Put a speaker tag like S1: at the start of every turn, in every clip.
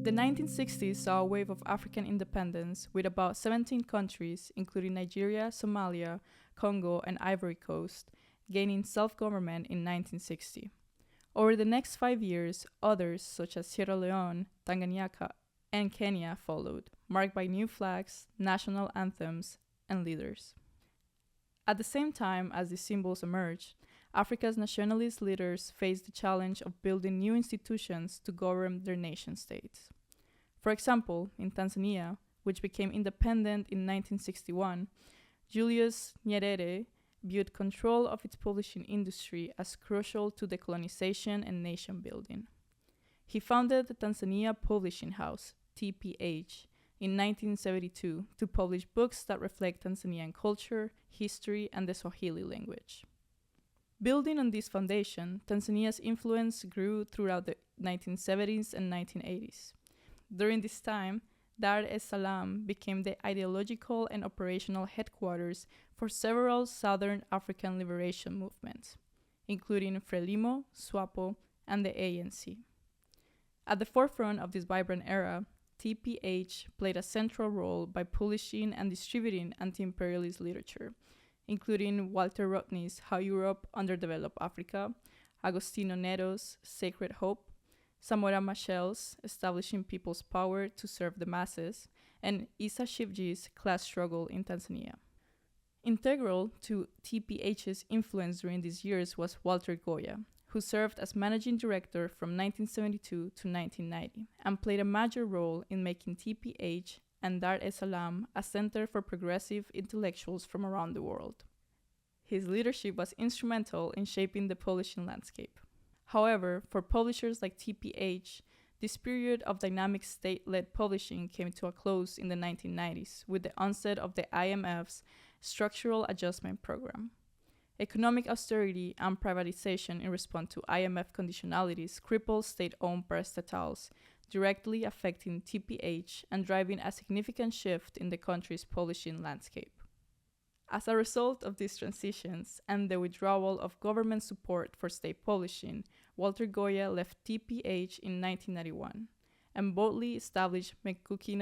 S1: The 1960s saw a wave of African independence with about 17 countries, including Nigeria, Somalia, Congo, and Ivory Coast, gaining self-government in 1960. Over the next 5 years, others, such as Sierra Leone, Tanganyika, and Kenya followed, marked by new flags, national anthems, and leaders. At the same time as these symbols emerged, Africa's nationalist leaders faced the challenge of building new institutions to govern their nation-states. For example, in Tanzania, which became independent in 1961, Julius Nyerere viewed control of its publishing industry as crucial to decolonization and nation-building. He founded the Tanzania Publishing House, TPH, in 1972 to publish books that reflect Tanzanian culture, history, and the Swahili language. Building on this foundation, Tanzania's influence grew throughout the 1970s and 1980s. During this time, Dar es Salaam became the ideological and operational headquarters for several Southern African liberation movements, including FRELIMO, SWAPO, and the ANC. At the forefront of this vibrant era, TPH played a central role by publishing and distributing anti-imperialist literature, including Walter Rodney's How Europe Underdeveloped Africa, Agostinho Neto's Sacred Hope, Samora Machel's Establishing People's Power to Serve the Masses, and Issa Shivji's Class Struggle in Tanzania. Integral to TPH's influence during these years was Walter Bgoya, who served as managing director from 1972 to 1990 and played a major role in making TPH and Dar es Salaam a center for progressive intellectuals from around the world. His leadership was instrumental in shaping the publishing landscape. However, for publishers like TPH, this period of dynamic state-led publishing came to a close in the 1990s with the onset of the IMF's Structural Adjustment Program. Economic austerity and privatization in response to IMF conditionalities crippled state-owned parastatals, directly affecting TPH and driving a significant shift in the country's publishing landscape. As a result of these transitions and the withdrawal of government support for state publishing, Walter Bgoya left TPH in 1991 and boldly established Mkuki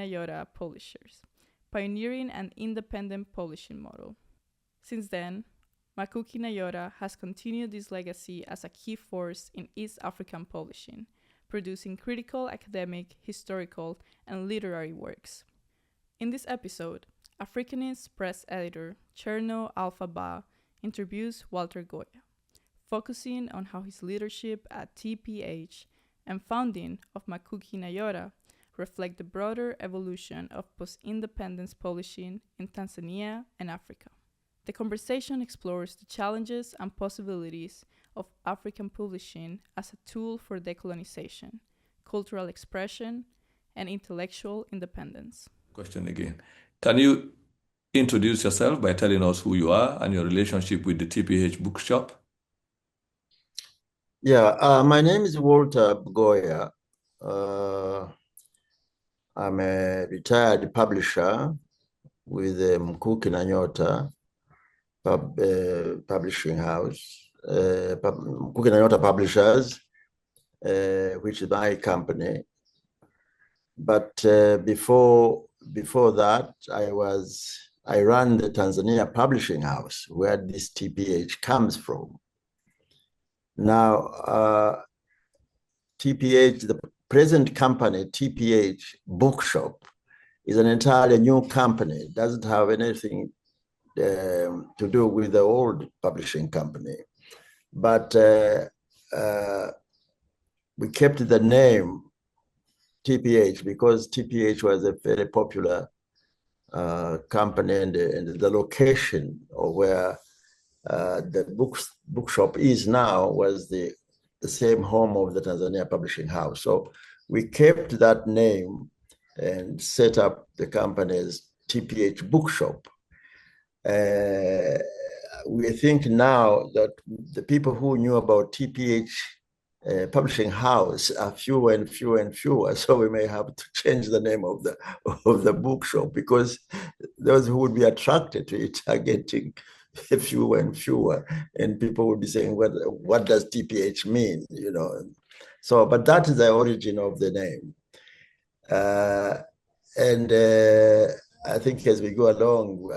S1: Publishers, pioneering an independent publishing model. Since then, Mkuki has continued this legacy as a key force in East African publishing, producing critical academic, historical, and literary works. In this episode, Africanist press editor Cherno Alpha Ba interviews Walter Bgoya, focusing on how his leadership at TPH and founding of Mkuki reflect the broader evolution of post-independence publishing in Tanzania and Africa. The conversation explores the challenges and possibilities of African publishing as a tool for decolonization, cultural expression, and intellectual independence.
S2: Question again. Can you introduce yourself by telling us who you are and your relationship with the TPH bookshop?
S3: Yeah, my name is Walter Bgoya. I'm a retired publisher with Mkuki Nyota Publishing House, Mkuki Publishers, which is my company. But before that, I ran the Tanzania Publishing House, where this TPH comes from. Now, TPH, the present company, TPH Bookshop, is an entirely new company. It doesn't have anything to do with the old publishing company. But we kept the name TPH because TPH was a very popular company, and the location of where the bookshop is now was the same home of the Tanzania Publishing House. So we kept that name and set up the company's TPH Bookshop. We think now that the people who knew about TPH Publishing House are fewer and fewer and fewer, so we may have to change the name of the bookshop, because those who would be attracted to it are getting fewer and fewer, and people would be saying, what does TPH mean, you know? So, but that is the origin of the name. And I think as we go along,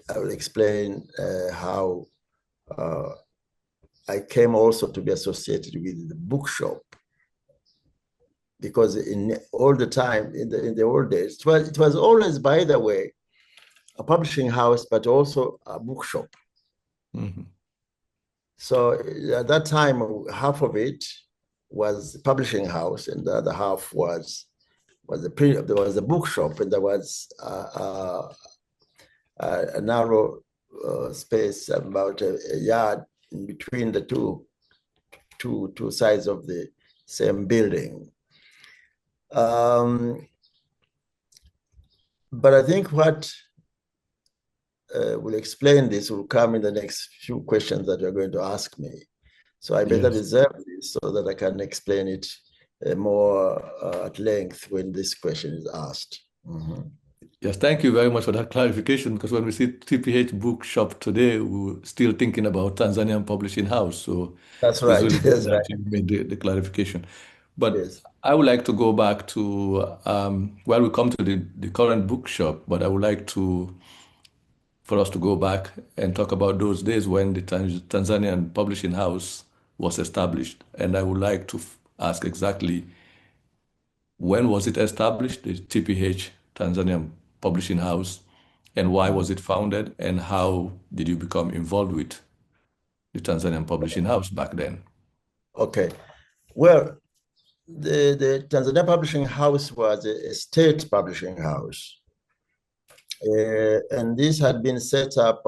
S3: I will explain how I came also to be associated with the bookshop, because in all the time in the old days, it was always, by the way, a publishing house, but also a bookshop.
S2: Mm-hmm.
S3: So at that time, half of it was the publishing house, and the other half was there was a bookshop, and there was a narrow space, about a yard in between the two sides of the same building. But I think what will explain this will come in the next few questions that you're going to ask me. So I better reserve this so that I can explain it more at length when this question is asked. Mm-hmm.
S2: Yes, thank you very much for that clarification, because when we see TPH Bookshop today, we were still thinking about Tanzania Publishing House. So
S3: that's right.
S2: It's really good that you made the clarification. But yes, I would like to go back to, well, we come to the current bookshop, but I would like for us to go back and talk about those days when the Tanzanian Publishing House was established. And I would like to ask exactly, when was it established, the TPH Tanzanian Publishing House, and why was it founded, and how did you become involved with the Tanzanian Publishing House back then?
S3: Okay. Well, the Tanzania Publishing House was a state publishing house. And this had been set up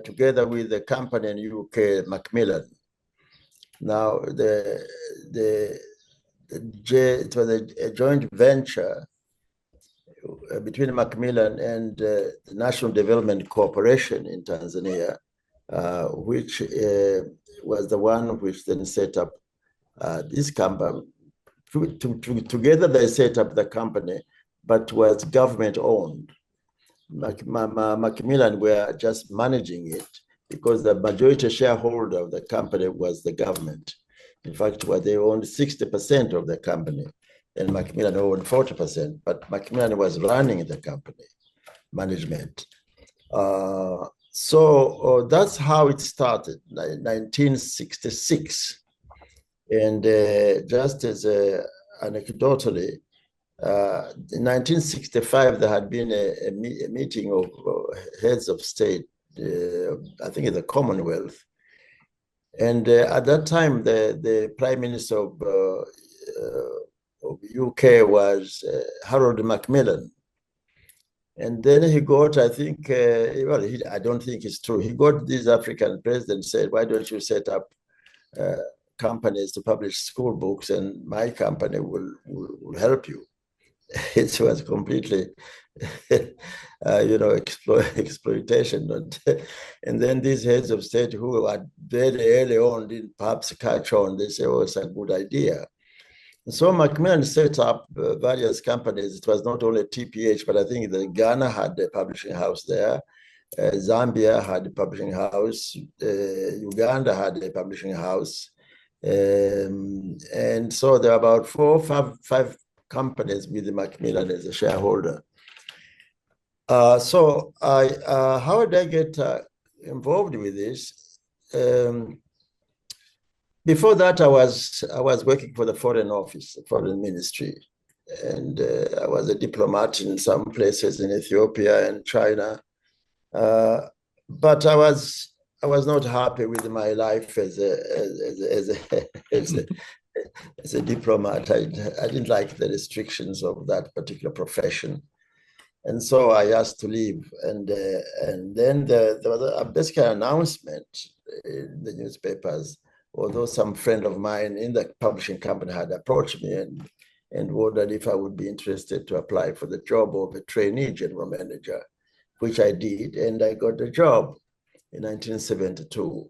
S3: together with the company in UK, Macmillan. Now, it was a joint venture between Macmillan and the National Development Corporation in Tanzania, which was the one which then set up this company. Together they set up the company, but was government owned. Macmillan were just managing it, because the majority shareholder of the company was the government. In fact, they owned 60% of the company, and Macmillan owned 40%, but Macmillan was running the company, management. So that's how it started, 1966. And just as anecdotally, in 1965, there had been a meeting of heads of state, I think in the Commonwealth. And at that time, the Prime Minister of UK was Harold Macmillan. And then he got, I think, I don't think it's true. He got this African president, said, why don't you set up companies to publish school books, and my company will help you. It was completely, exploitation. And then these heads of state who had very early on didn't perhaps catch on, they say, oh, it's a good idea. And so Macmillan set up various companies. It was not only TPH, but I think that Ghana had a publishing house there. Zambia had a publishing house. Uganda had a publishing house. And so there are about 4 or 5 companies with the Macmillan as a shareholder. So how did I get involved with this? Before that, I was working for the Foreign Office, Foreign Ministry, and I was a diplomat in some places in Ethiopia and China. But I was not happy with my life as a diplomat. I didn't like the restrictions of that particular profession. And so I asked to leave. And then there was a basic announcement in the newspapers, although some friend of mine in the publishing company had approached me and wondered if I would be interested to apply for the job of a trainee general manager, which I did, and I got the job in 1972.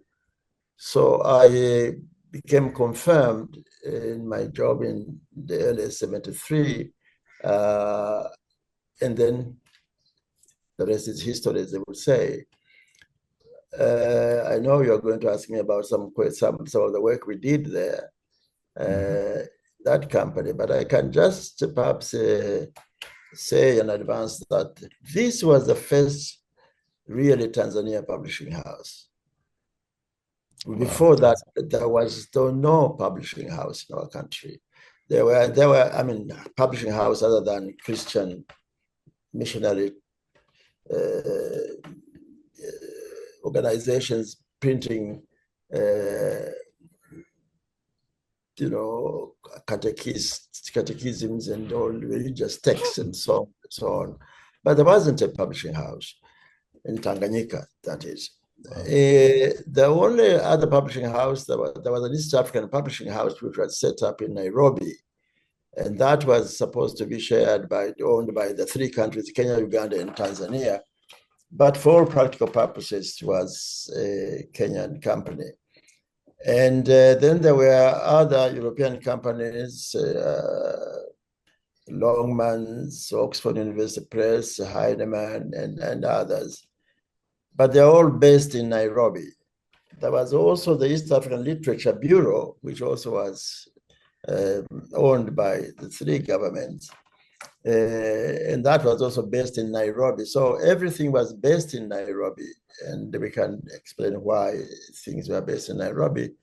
S3: So I became confirmed in my job in the early 73, and then the rest is history, as they would say. I know you're going to ask me about some of the work we did there. that company, but I can just perhaps say in advance that this was the first really Tanzania Publishing House. Wow. Before that, there was no publishing house in our country. There were, I mean, publishing house other than Christian missionary organizations printing, catechisms and all religious texts and so on. But there wasn't a publishing house in Tanganyika, that is. Wow. The only other publishing house, there was an East African publishing house which was set up in Nairobi. And that was supposed to be owned by the three countries, Kenya, Uganda, and Tanzania. But for all practical purposes, it was a Kenyan company. And then there were other European companies, Longmans, Oxford University Press, Heinemann, and others. But they're all based in Nairobi. There was also the East African Literature Bureau, which also was owned by the three governments. And that was also based in Nairobi. So everything was based in Nairobi. And we can explain why things were based in Nairobi,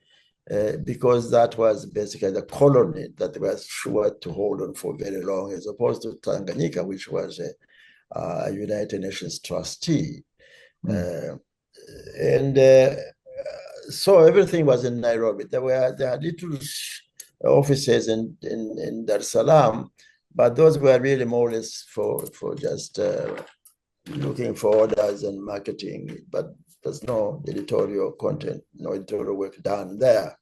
S3: because that was basically the colony that they were sure to hold on for very long, as opposed to Tanganyika, which was a United Nations trustee. So everything was in Nairobi. There had little offices in Dar es Salaam, but those were really more or less for just looking for orders and marketing, but there's no editorial content, no editorial work done there.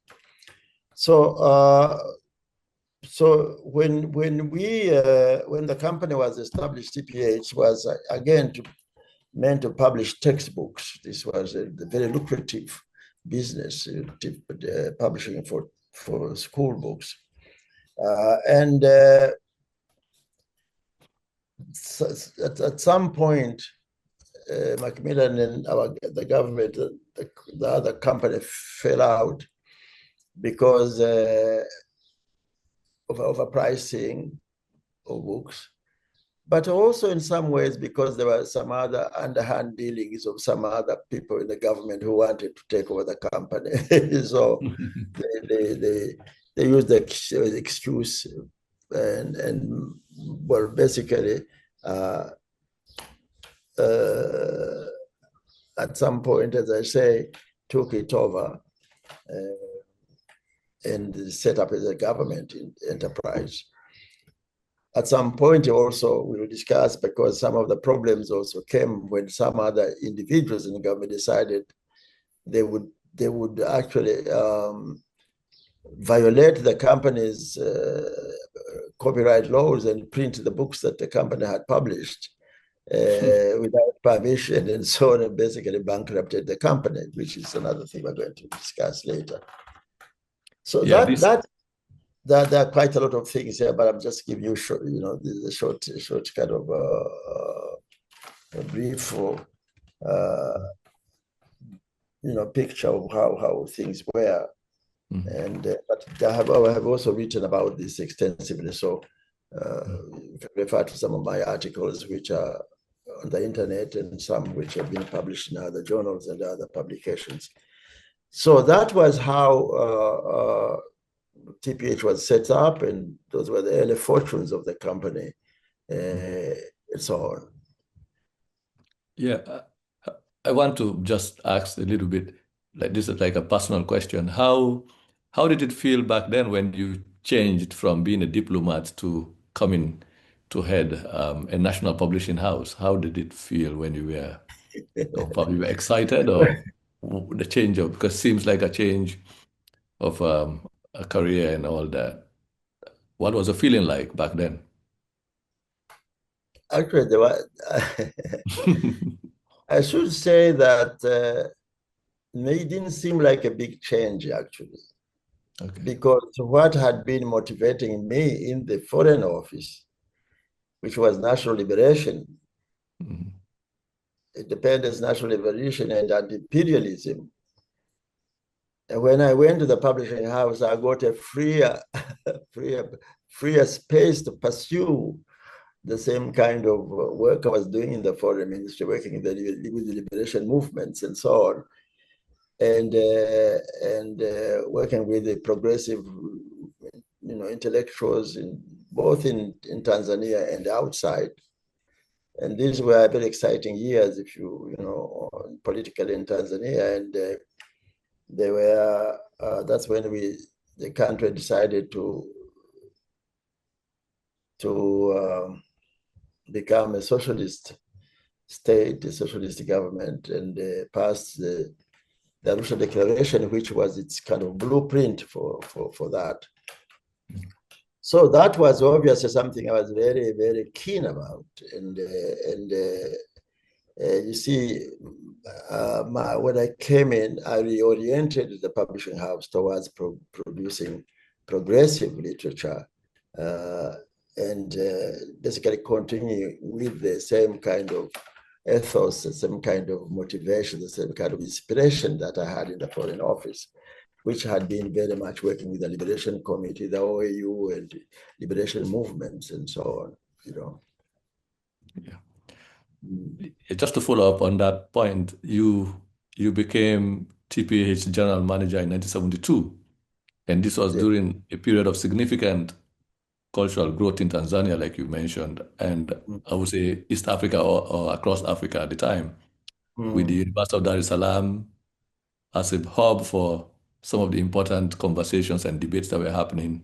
S3: So when the company was established, TPH was again meant to publish textbooks. This was a very lucrative business, publishing for school books. At some point, Macmillan and the government, the other company fell out because of overpricing of books, but also in some ways because there were some other underhand dealings of some other people in the government who wanted to take over the company. So they used the excuse and well, basically, at some point, as I say, took it over and set up as a government enterprise. At some point also, we will discuss, because some of the problems also came when some other individuals in the government decided they would actually violate the company's copyright laws and print the books that the company had published without permission and so on, and basically bankrupted the company, which is another thing we're going to discuss later. So yeah, there are quite a lot of things here, but I'm just giving you short, a short kind of a brief, picture of how things were. Mm-hmm. And but I have also written about this extensively, so you can refer to some of my articles which are on the internet and some which have been published in other journals and other publications. So that was how TPH was set up, and those were the early fortunes of the company, and so on.
S2: Yeah, I want to just ask a little bit, like this is like a personal question. How did it feel back then when you changed from being a diplomat to coming to head a national publishing house? How did it feel when you were, probably were excited, or the change of, because it seems like a change of a career and all that. What was the feeling like back then?
S3: Actually, there was, I should say that it didn't seem like a big change, actually. Okay. Because what had been motivating me in the Foreign Office, which was national liberation, independence, national liberation, and anti-imperialism. And when I went to the publishing house, I got a freer freer space to pursue the same kind of work I was doing in the foreign ministry, working with the liberation movements and so on, and working with the progressive, intellectuals both in Tanzania and outside. And these were very exciting years, if politically in Tanzania, and they were. That's when the country decided to become a socialist state, a socialist government, and passed the Arusha Declaration, which was its kind of blueprint for that. So that was obviously something I was very, very keen about. And you see, when I came in, I reoriented the publishing house towards producing progressive literature, and basically continue with the same kind of ethos, the same kind of motivation, the same kind of inspiration that I had in the Foreign Office, which had been very much working with the Liberation Committee, the OAU, and liberation movements, and so on.
S2: Yeah. Just to follow up on that point, you became TPH general manager in 1972, and this was during a period of significant cultural growth in Tanzania, like you mentioned, and I would say East Africa or across Africa at the time, with the University of Dar es Salaam as a hub for some of the important conversations and debates that were happening.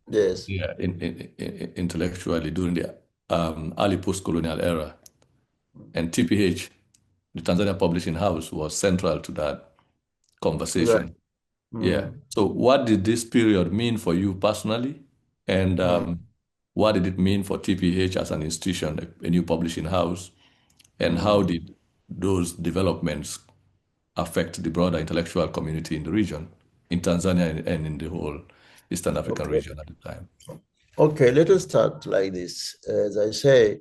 S3: Yes.
S2: Yeah, intellectually during the early post-colonial era. And TPH, the Tanzania Publishing House, was central to that conversation.
S3: Right.
S2: Yeah. So what did this period mean for you personally? And what did it mean for TPH as an institution, a new publishing house? And how did those developments affect the broader intellectual community in the region, in Tanzania and in the whole Eastern African region at the time?
S3: Okay, let us start like this. As I say,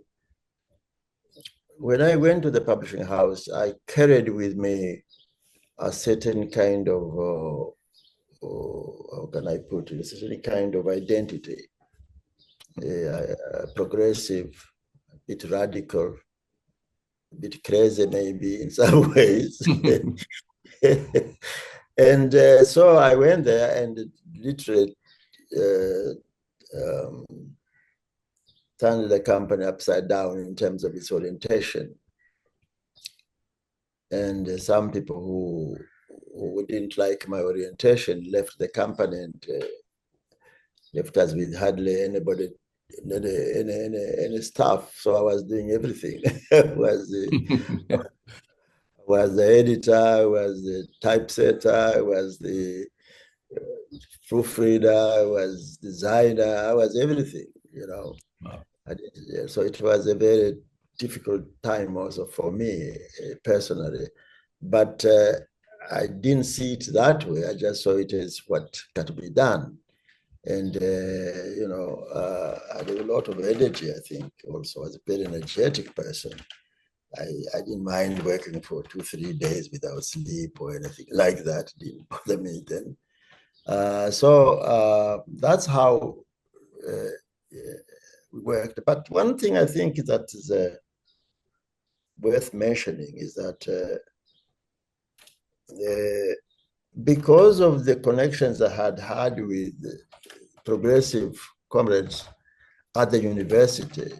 S3: when I went to the publishing house, I carried with me a certain kind of, how can I put it, a certain kind of identity, progressive, a bit radical, a bit crazy maybe in some ways. And so I went there and literally turned the company upside down in terms of its orientation. And some people who didn't like my orientation left the company and left us with hardly anybody, any staff. So I was doing everything. was the editor, I was the typesetter, I was the proofreader, I was designer, I was everything, Wow. So it was a very difficult time also for me personally, but I didn't see it that way. I just saw it as what had to be done. And, I had a lot of energy, I think, also. I was a very energetic person. I didn't mind working for 2-3 days without sleep or anything like that. It didn't bother me then. So that's how we worked. But one thing I think that is worth mentioning is that because of the connections I had with progressive comrades at the university,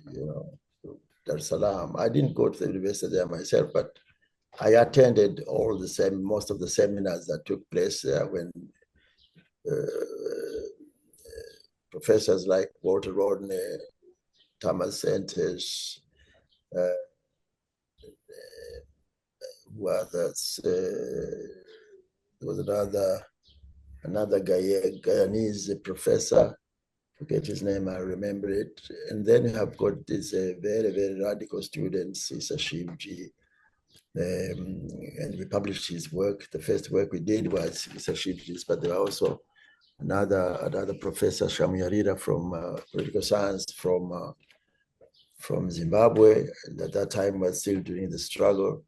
S3: Dar es Salaam. I didn't go to the university there myself, but I attended most of the seminars that took place there when professors like Walter Rodney, Thomas Sentes, there was another Guyanese professor, forget his name, I remember it. And then you have got these very, very radical students, Issa Shivji, and we published his work. The first work we did was Issa Shivji's, but there were also another professor, Nyerere, from political science from Zimbabwe, and at that time was still during the struggle.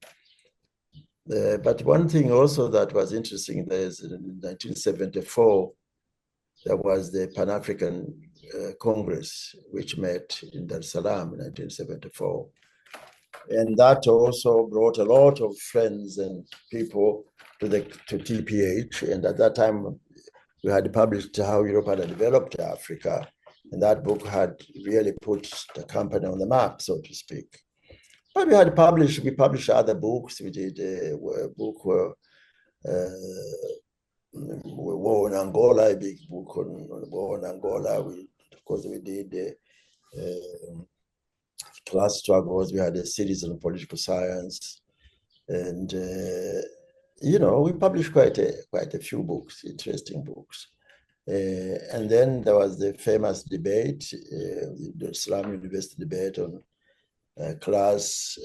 S3: But one thing also that was interesting is in 1974, there was the Pan-African Congress, which met in Dar es Salaam in 1974. And that also brought a lot of friends and people to TPH. And at that time, we had published How Europe Had Developed Africa. And that book had really put the company on the map, so to speak. But we published other books. We did a book, War in Angola, a big book on war in Angola. We did class struggles. We had a series on political science. And, we published quite a few books, interesting books. And then there was the famous debate, the Salaam University debate on class,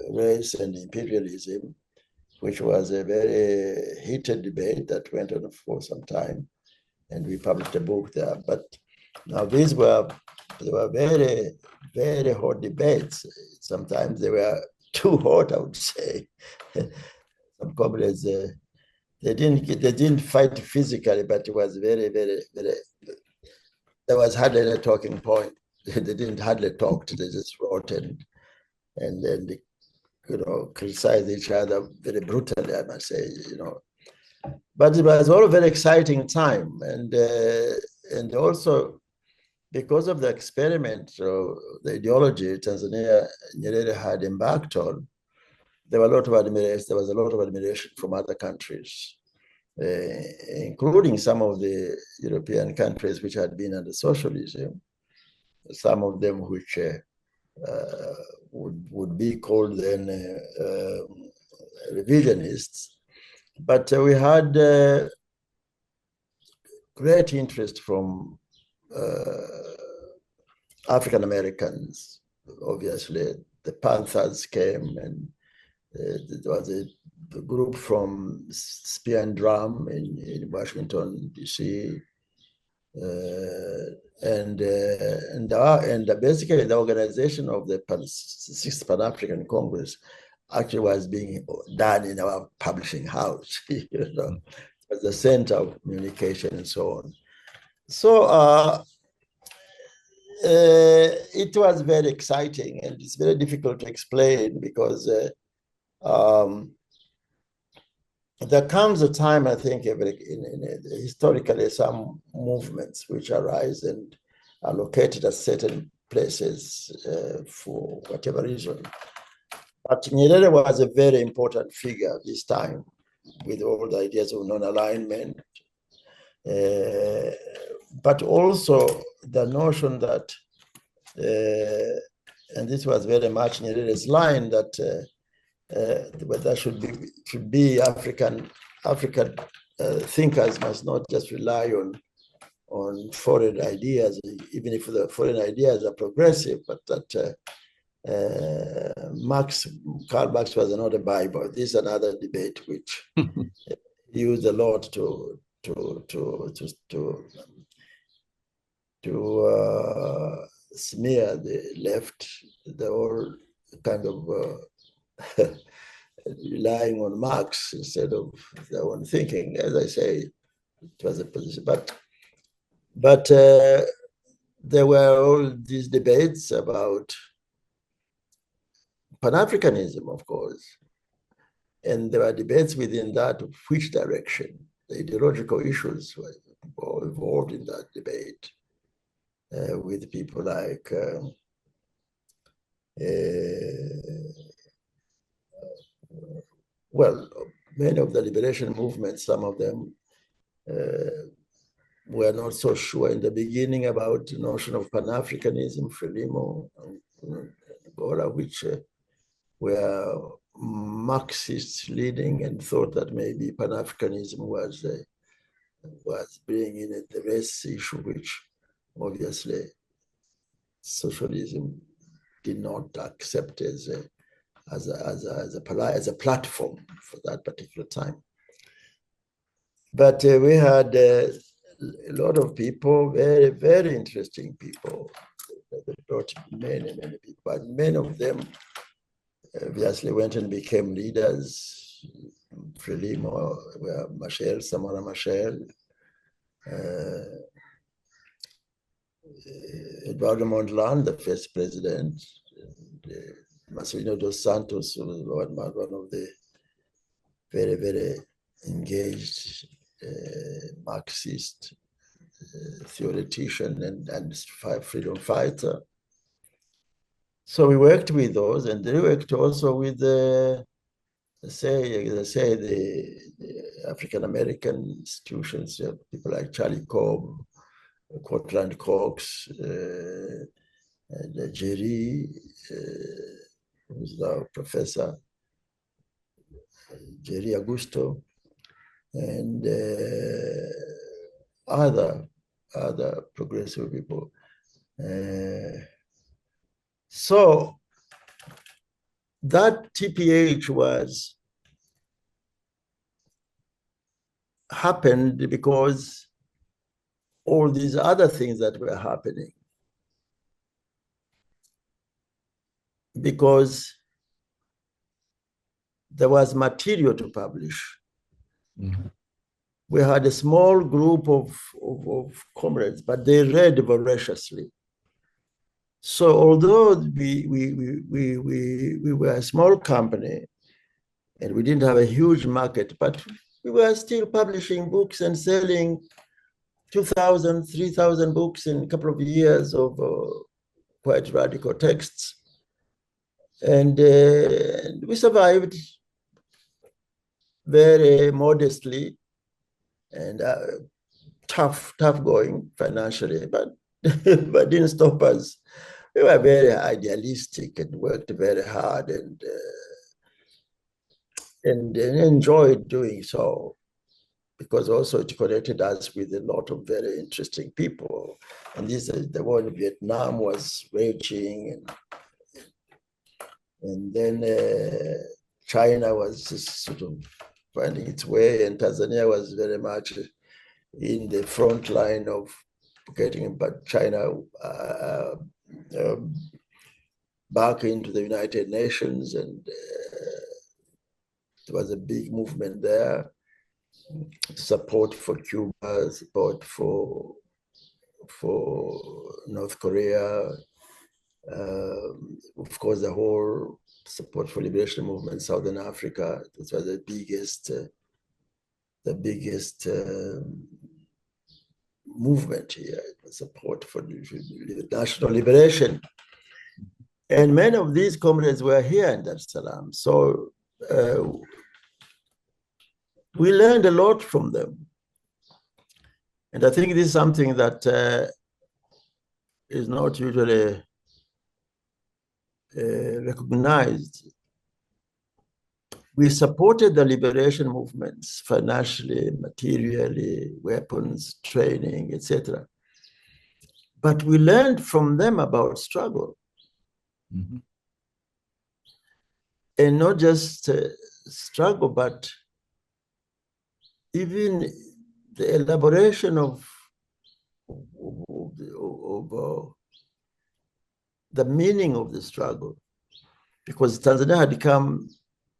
S3: race, and imperialism, which was a very heated debate that went on for some time. And we published a book there. But now they were very, very hot debates. Sometimes they were too hot, I would say. Some comrades, they didn't fight physically, but it was very, very, very. There was hardly a talking point. They didn't hardly talk. They just wrote and then they, criticized each other very brutally, I must say. But it was all a very exciting time, and also because of the experiment, the ideology Tanzania Nyerere had embarked on, there was a lot of admiration from other countries, including some of the European countries which had been under socialism, some of them which would be called then revisionists. But we had great interest from African Americans. Obviously, the Panthers came, and there was a group from Spear and Drum in Washington, D.C., and basically the organization of the Sixth Pan-African Congress actually was being done in our publishing house. It was the center of communication and so on. So it was very exciting, and it's very difficult to explain because there comes a time, I think, historically, some movements which arise and are located at certain places for whatever reason. But Nyerere was a very important figure this time, with all the ideas of non-alignment, but also the notion that, and this was very much Nyerere's line, that there should be African thinkers must not just rely on foreign ideas, even if the foreign ideas are progressive, but that Karl Marx was not a Bible. This is another debate which used a lot to smear the left, the whole kind of relying on Marx instead of their own thinking. As I say, it was a position. But there were all these debates about Pan-Africanism, of course. And there were debates within that of which direction. The ideological issues were involved in that debate with people like many of the liberation movements, some of them were not so sure in the beginning about the notion of Pan-Africanism, FRELIMO, Angola, which were Marxists leading and thought that maybe Pan-Africanism was bringing in the race issue, which obviously socialism did not accept as a platform for that particular time. But we had a lot of people, very, very interesting people. They brought many, many people, and many of them obviously went and became leaders. FRELIMO, where Machel, Samora Machel, Eduardo Mondlane, the first president, Marcelino dos Santos, who was one of the very, very engaged Marxist theoretician and freedom fighter. So we worked with those, and they worked also with the African American institutions, people like Charlie Cobb, Cortland Cox, and Jerry, who's now professor, Jerry Augusto, and other progressive people. So that TPH happened because all these other things that were happening. Because there was material to publish.
S2: Mm-hmm.
S3: We had a small group of comrades, but they read voraciously. So although we were a small company and we didn't have a huge market, but we were still publishing books and selling 2,000, 3,000 books in a couple of years of quite radical texts. And we survived very modestly and tough going financially, but but didn't stop us. We were very idealistic and worked very hard and enjoyed doing so, because also it connected us with a lot of very interesting people. And the war in Vietnam was raging, and then China was just sort of finding its way, and Tanzania was very much in the front line of getting China back into the United Nations, and there was a big movement there. Support for Cuba, support for North Korea, of course, the whole support for liberation movement in Southern Africa. This was the biggest movement here, support for national liberation. And many of these comrades were here in Dar es Salaam. So we learned a lot from them. And I think this is something that is not usually recognized. We supported the liberation movements financially, materially, weapons, training, etc. But we learned from them about struggle.
S2: Mm-hmm.
S3: And not just struggle, but even the elaboration of the meaning of the struggle, because Tanzania had come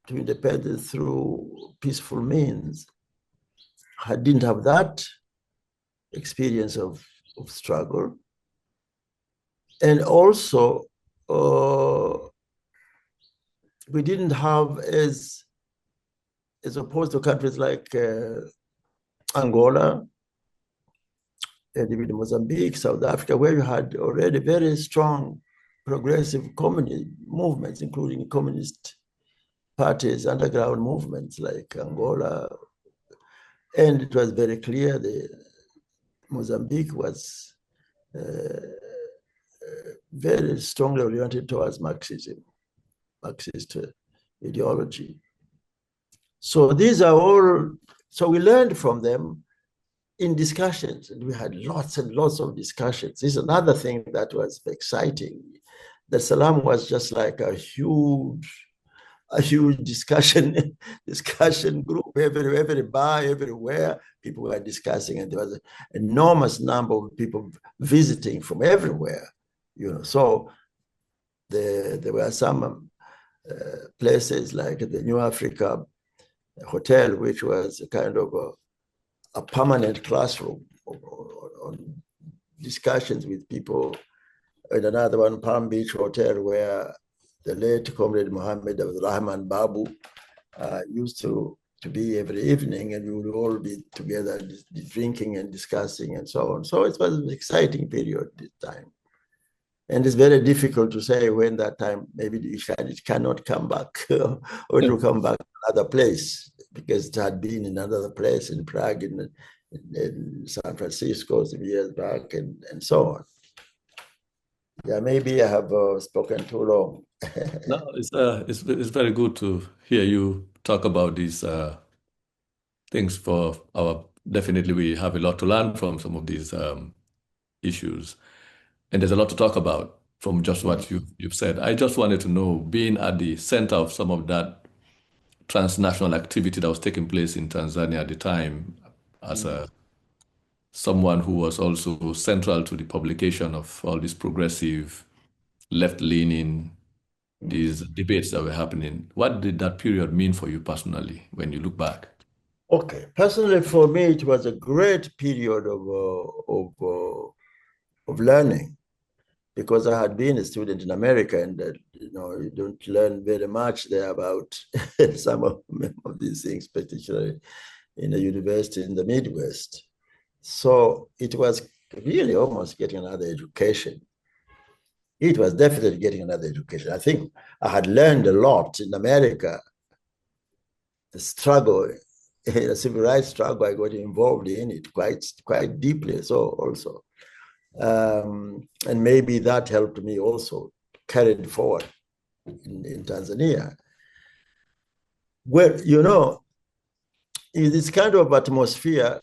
S3: to independence through peaceful means. I didn't have that experience of struggle. And also, we didn't have, as opposed to countries like Angola, and even Mozambique, South Africa, where you had already very strong progressive communist movements, including communist parties, underground movements like Angola. And it was very clear that Mozambique was very strongly oriented towards Marxist ideology. So these are all, so we learned from them in discussions, and we had lots and lots of discussions. This is another thing that was exciting. The Salaam was just like a huge discussion group. Every bar, everywhere, people were discussing, and there was an enormous number of people visiting from everywhere. So there were some places like the New Africa hotel, which was a kind of a permanent classroom on discussions with people, and another one, Palm Beach Hotel, where the late Comrade Mohammed Rahman Babu used to be every evening, and we would all be together drinking and discussing and so on. So it was an exciting period this time. And it's very difficult to say when that time, maybe it cannot come back or it will come back to another place, because it had been in another place in Prague, in San Francisco some years back, and so on. Yeah, maybe I have spoken too long.
S2: No, it's very good to hear you talk about these things. Definitely we have a lot to learn from some of these issues. And there's a lot to talk about from just what you've said. I just wanted to know, being at the center of some of that transnational activity that was taking place in Tanzania at the time, as someone who was also central to the publication of all these progressive, left-leaning, these debates that were happening, what did that period mean for you personally when you look back?
S3: Okay, personally for me, it was a great period of learning, because I had been a student in America, and you don't learn very much there about some of these things, particularly in a university in the Midwest. So it was really almost getting another education. It was definitely getting another education. I think I had learned a lot in America. The struggle, the civil rights struggle, I got involved in it quite deeply. So also, and maybe that helped me also carry it forward in Tanzania. Well, in this kind of atmosphere,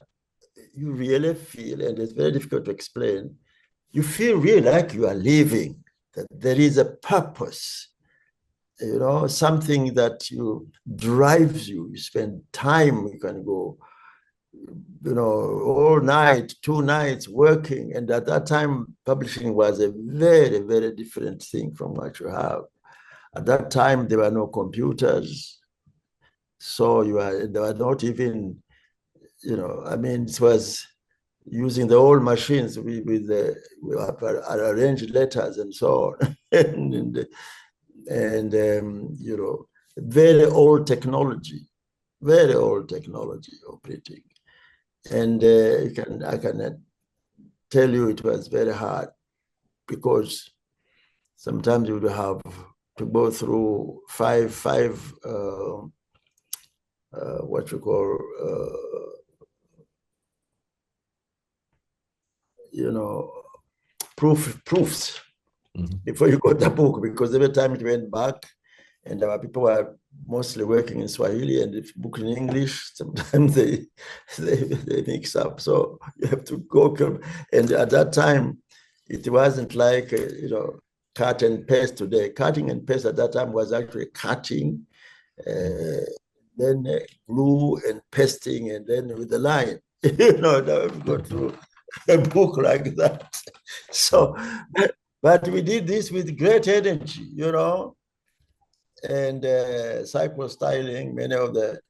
S3: you really feel, and it's very difficult to explain, you feel really like you are living, that there is a purpose, something that drives you. You spend time, you can go, all night, 2 nights working. And at that time, publishing was a very, very different thing from what you have. At that time, there were no computers. So there were not even, it was using the old machines we arranged letters and so on. and very old technology operating. And I can tell you it was very hard, because sometimes you would have to go through five what you call proofs before you got the book, because every time it went back, and our people were mostly working in Swahili, and if book in English, sometimes they mix up. So you have to go. And at that time, it wasn't like cut and paste today. Cutting and paste at that time was actually cutting, then glue and pasting, and then with the line. Now we've got through a book like that. So, but we did this with great energy, and cycle styling. Many of the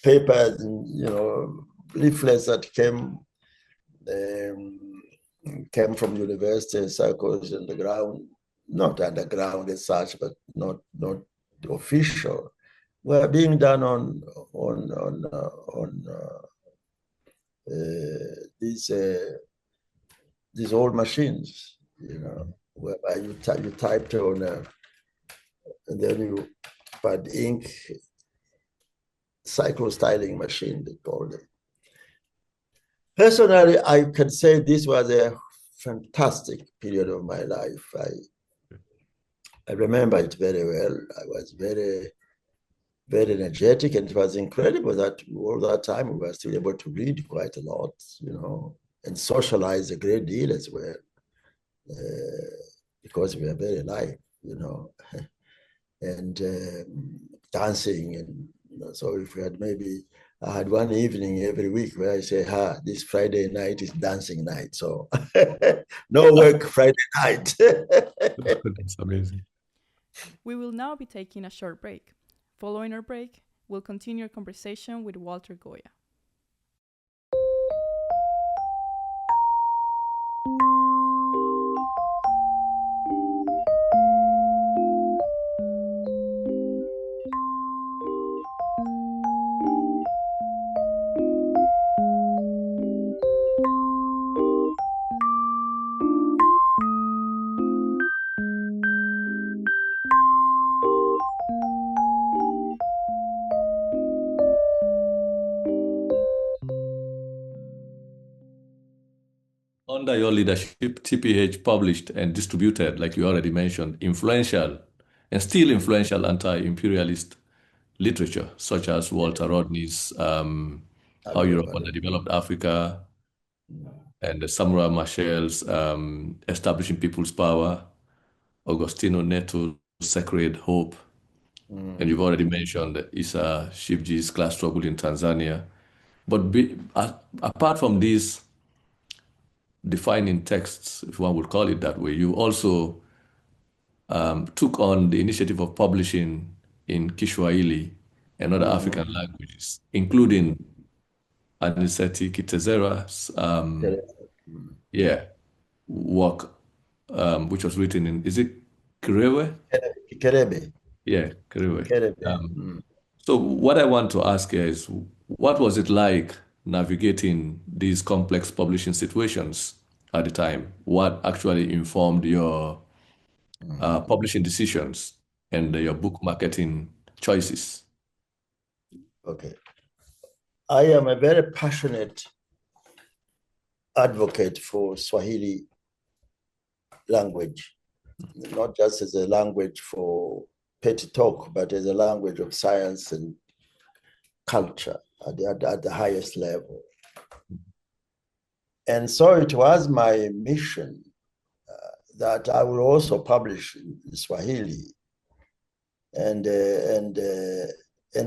S3: papers and leaflets that came from university circles underground, not underground as such, but not official, were being done on these old machines, whereby you typed on, and then you put ink, cyclo-styling machine, they called it. Personally, I can say this was a fantastic period of my life. I remember it very well. I was very, very energetic, and it was incredible that all that time we were still able to read quite a lot, and socialize a great deal as well, because we were very live, and dancing, and so if we had I had one evening every week where I say, this Friday night is dancing night, so no work Friday night.
S2: That's amazing.
S1: We will now be taking a short break. Following our break, we'll continue our conversation with Walter Bgoya.
S2: Under your leadership, TPH published and distributed, like you already mentioned, influential and still influential anti-imperialist literature, such as Walter Rodney's How Europe Underdeveloped Africa, and the Samora Machel's Establishing People's Power, Agostinho Neto's Sacred Hope, and you've already mentioned Issa Shivji's Class Struggle in Tanzania. But apart from these defining texts, if one would call it that way, you also took on the initiative of publishing in Kiswahili and other African languages, including Aniseti Kitezera's work, which was written in, is it Kirewe?
S3: Kerebe.
S2: Yeah, Kirewe. So what I want to ask here is, what was it like navigating these complex publishing situations at the time? What actually informed your publishing decisions and your book marketing choices?
S3: Okay. I am a very passionate advocate for Swahili language, not just as a language for petty talk, but as a language of science and culture at the highest level. And so it was my mission that I will also publish in Swahili and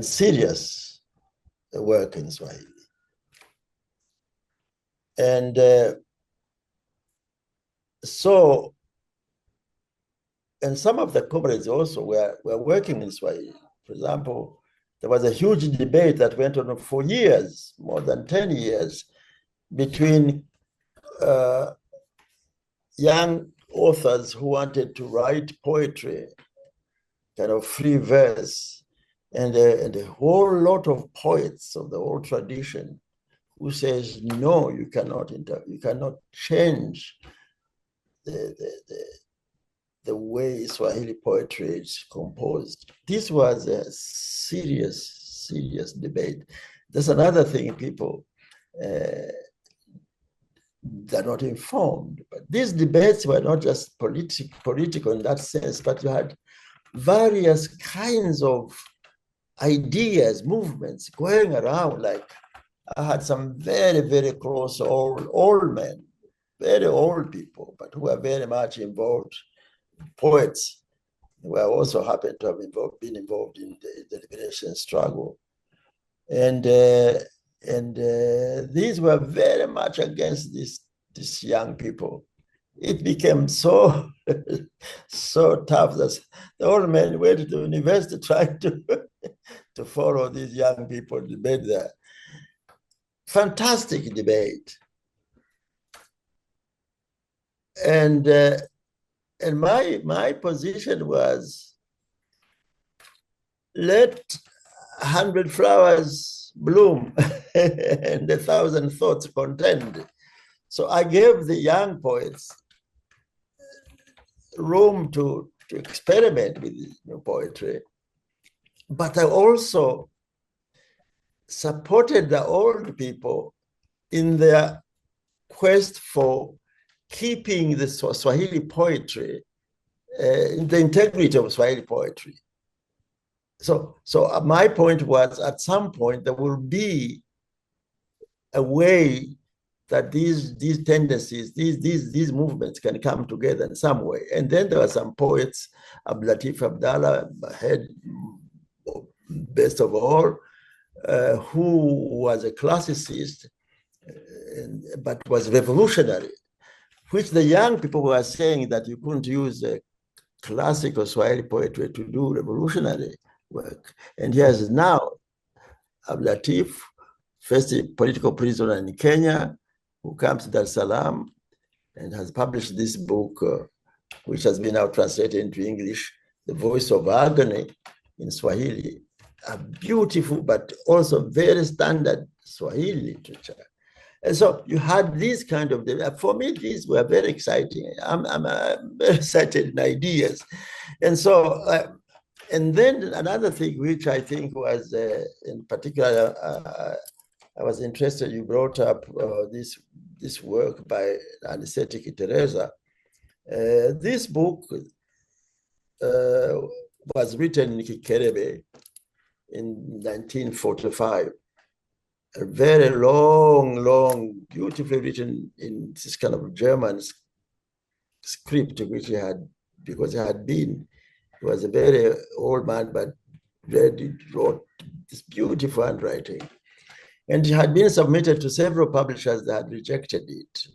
S3: serious work in Swahili. And and some of the comrades also were working in Swahili. For example, there was a huge debate that went on for years, more than 10 years, between young authors who wanted to write poetry, kind of free verse, and a whole lot of poets of the old tradition who says, no, you cannot change the way Swahili poetry is composed. This was a serious debate. There's another thing, people, they're not informed. But these debates were not just political in that sense, but you had various kinds of ideas, movements going around. Like I had some very, very close old men, very old people, but who are very much involved, poets who also happened to have been involved in the liberation struggle. And these were very much against these young people. It became so tough that the old men went to the university trying to follow these young people debate there. Fantastic debate. And my position was, let 100 flowers bloom and 1,000 thoughts contend. So I gave the young poets room to experiment with poetry, but I also supported the old people in their quest for keeping the Swahili poetry, the integrity of Swahili poetry. So my point was, at some point there will be a way that these tendencies, these movements can come together in some way. And then there were some poets, Abdulatif Abdallah, head best of all, who was a classicist, but was revolutionary, which the young people were saying that you couldn't use classical Swahili poetry to do revolutionary work. And he has now Ablatif, first a political prisoner in Kenya, who comes to Dar es Salaam and has published this book, which has been now translated into English, The Voice of Agony in Swahili, a beautiful but also very standard Swahili literature. And so you had these kind of, for me, these were very exciting. I'm very excited in ideas. And so, and then another thing which I think was in particular, I was interested, you brought up this work by Anisetti Teresa. This book was written in Kikerebe in 1945. A very long, beautifully written in this kind of German script, which he had, because he was a very old man, but wrote this beautiful handwriting. And it had been submitted to several publishers that had rejected it.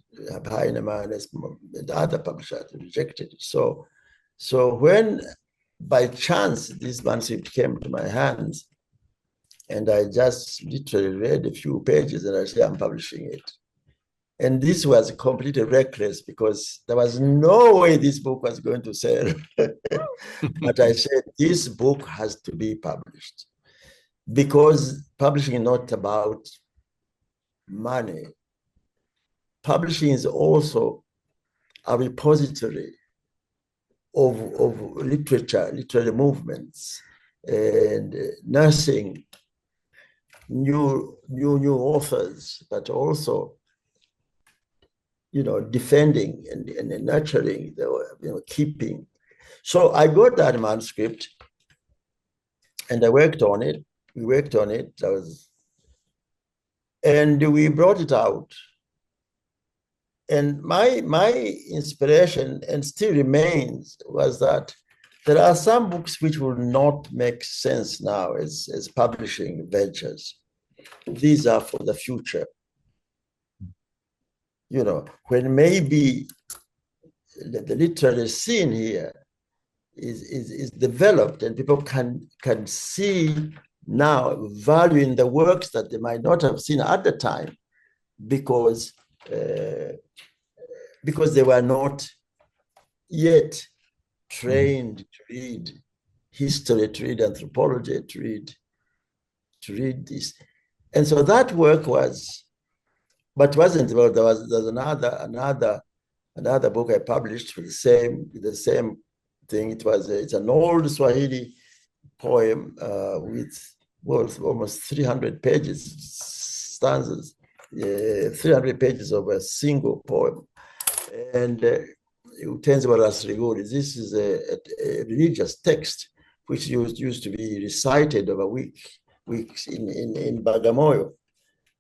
S3: Heinemann and other publishers rejected it. So when, by chance, this manuscript came to my hands, and I just literally read a few pages and I said, I'm publishing it. And this was completely reckless because there was no way this book was going to sell. But I said, this book has to be published because publishing is not about money. Publishing is also a repository of literary movements, and nursing new authors, but also, defending and nurturing, keeping. So I got that manuscript and I worked on it. We worked on it. And we brought it out. And my inspiration, and still remains, was that there are some books which will not make sense now as publishing ventures. These are for the future. When maybe the literary scene here is developed and people can see now value in the works that they might not have seen at the time because they were not yet trained to read history, to read anthropology, to read this. And so that work but wasn't well. There's another book I published with the same thing. It's an old Swahili poem with almost 300 pages, stanzas, 300 pages of a single poem. And this is a religious text which used to be recited over weeks in Bagamoyo.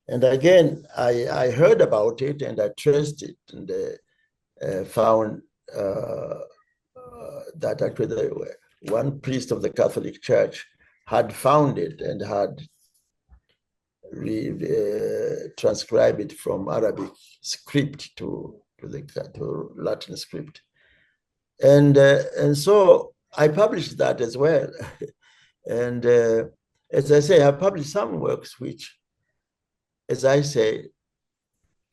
S3: And again, I heard about it and I traced it and found that actually one priest of the Catholic Church had found it and had transcribed it from Arabic script to Latin script. And so I published that as well. And as I say, I published some works which, as I say,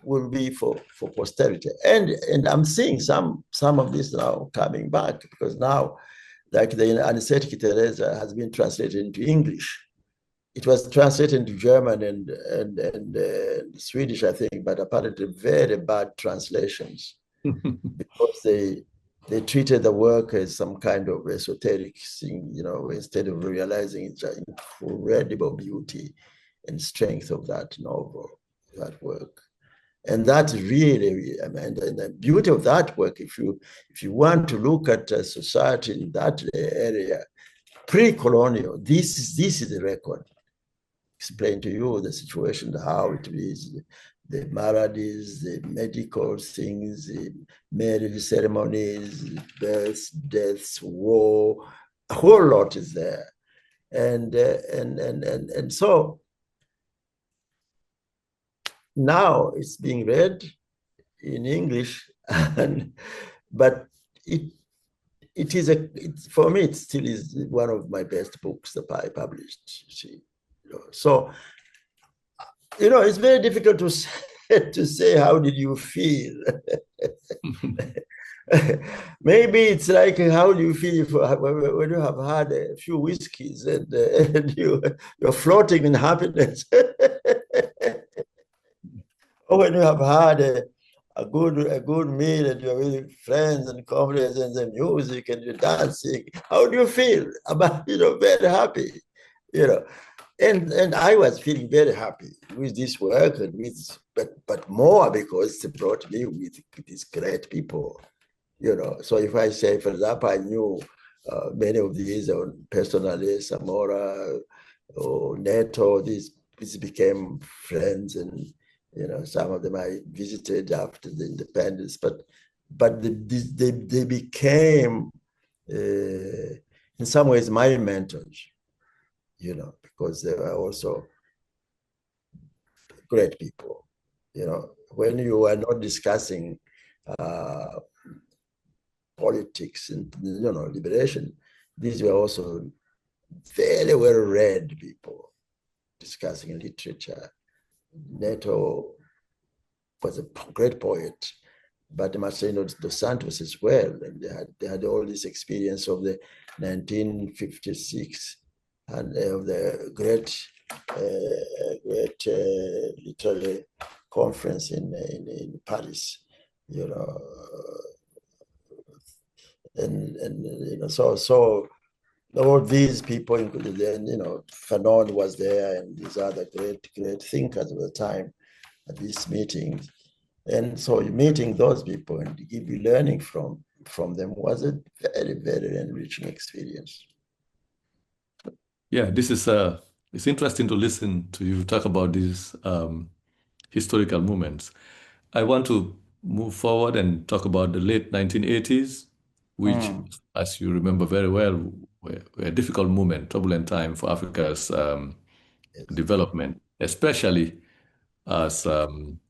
S3: will be for posterity. And I'm seeing some of this now coming back, because now, like the Anisetti Teresa has been translated into English. It was translated into German and Swedish, I think, but apparently very bad translations because they treated the work as some kind of esoteric thing, instead of realizing its incredible beauty and strength of that novel, that work. And that's really, and the beauty of that work, if you want to look at society in that area, pre-colonial, this is the record. Explain to you the situation, how it is, the maladies, the medical things, the marriage ceremonies, births, deaths, war, a whole lot is there. And so now it's being read in English, but it is for me, it still is one of my best books that I published. You see, so it's very difficult to say, to say how did you feel. Maybe it's like how do you feel when you have had a few whiskeys and you're floating in happiness, or when you have had a good meal and you're with friends and comrades and the music and you're dancing. How do you feel about, very happy, And I was feeling very happy with this work and but more because it brought me with these great people, So if I say, for example, I knew many of these personally, Samora or Neto, these became friends, and some of them I visited after the independence, but they became in some ways my mentors, because they were also great people. When you are not discussing politics and liberation, these were also very well read people discussing literature. Neto was a great poet, but Machel dos Santos as well, and they had all this experience of the 1956 and of the great literary conference in Paris, and so all these people, including then, Fanon was there, and these other great thinkers at the time at these meetings. And so meeting those people and give you learning from them was a very, very enriching experience.
S2: Yeah, it's interesting to listen to you talk about these historical moments. I want to move forward and talk about the late 1980s, which, as you remember very well, were a difficult moment, turbulent time for Africa's development, especially as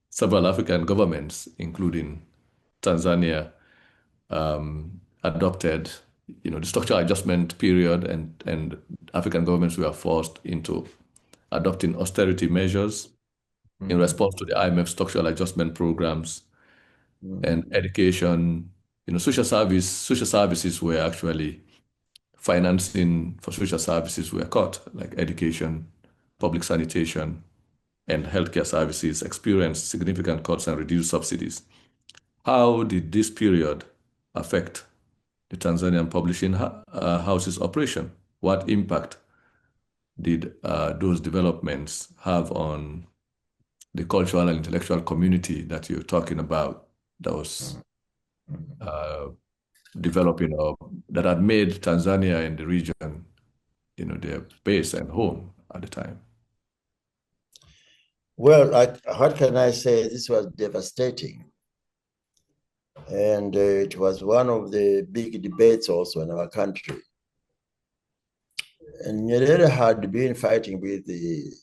S2: several African governments, including Tanzania, adopted, the structural adjustment period, and African governments were forced into adopting austerity measures in response to the IMF structural adjustment programs and education. Social services were actually financing for social services were cut, like education, public sanitation, and healthcare services experienced significant cuts and reduced subsidies. How did this period affect the Tanzanian Publishing House's operation? What impact did those developments have on the cultural and intellectual community that you're talking about that was developing, or that had made Tanzania and the region, their base and home at the time?
S3: Well, what can I say? This was devastating. And it was one of the big debates also in our country. And Nyerere had been fighting with the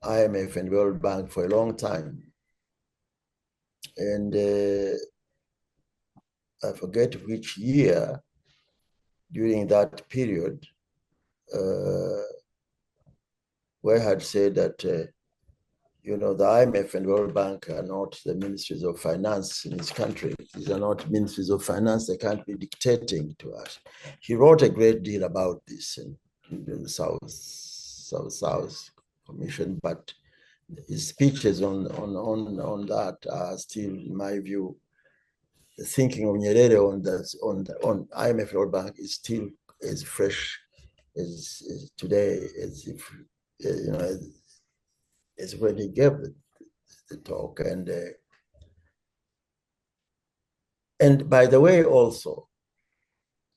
S3: IMF and World Bank for a long time. And I forget which year during that period, where had said that, the IMF and World Bank are not the ministries of finance in this country. These are not ministries of finance. They can't be dictating to us. He wrote a great deal about this in the South Commission, but his speeches on that are still, in my view, the thinking of Nyerere on IMF World Bank is still as fresh as today as if as when he gave the talk. And by the way, also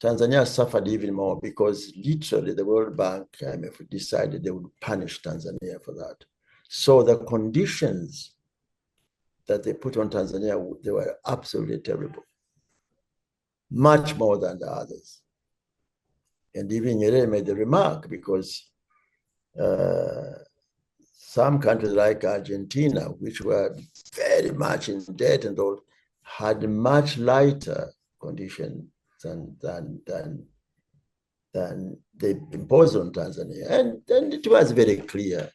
S3: Tanzania suffered even more because literally the World Bank IMF decided they would punish Tanzania for that. So the conditions that they put on Tanzania, they were absolutely terrible, much more than the others. And even Nyerere made the remark because some countries like Argentina, which were very much in debt and all, had much lighter conditions than they imposed on Tanzania. And it was very clear.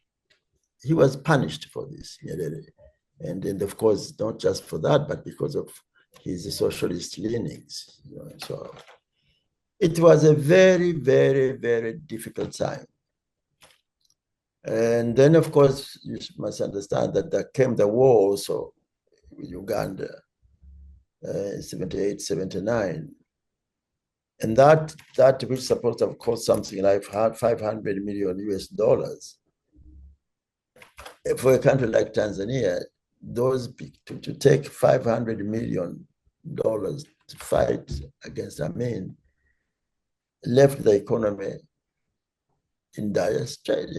S3: He was punished for this, Nyerere. And of course, not just for that, but because of his socialist leanings. So it was a very, very, very difficult time. And then, of course, you must understand that there came the war also with Uganda, 78, 79. And that was supposed to have cost something like 500 million US dollars. For a country like Tanzania, to take $500 million to fight against Amin left the economy in dire state,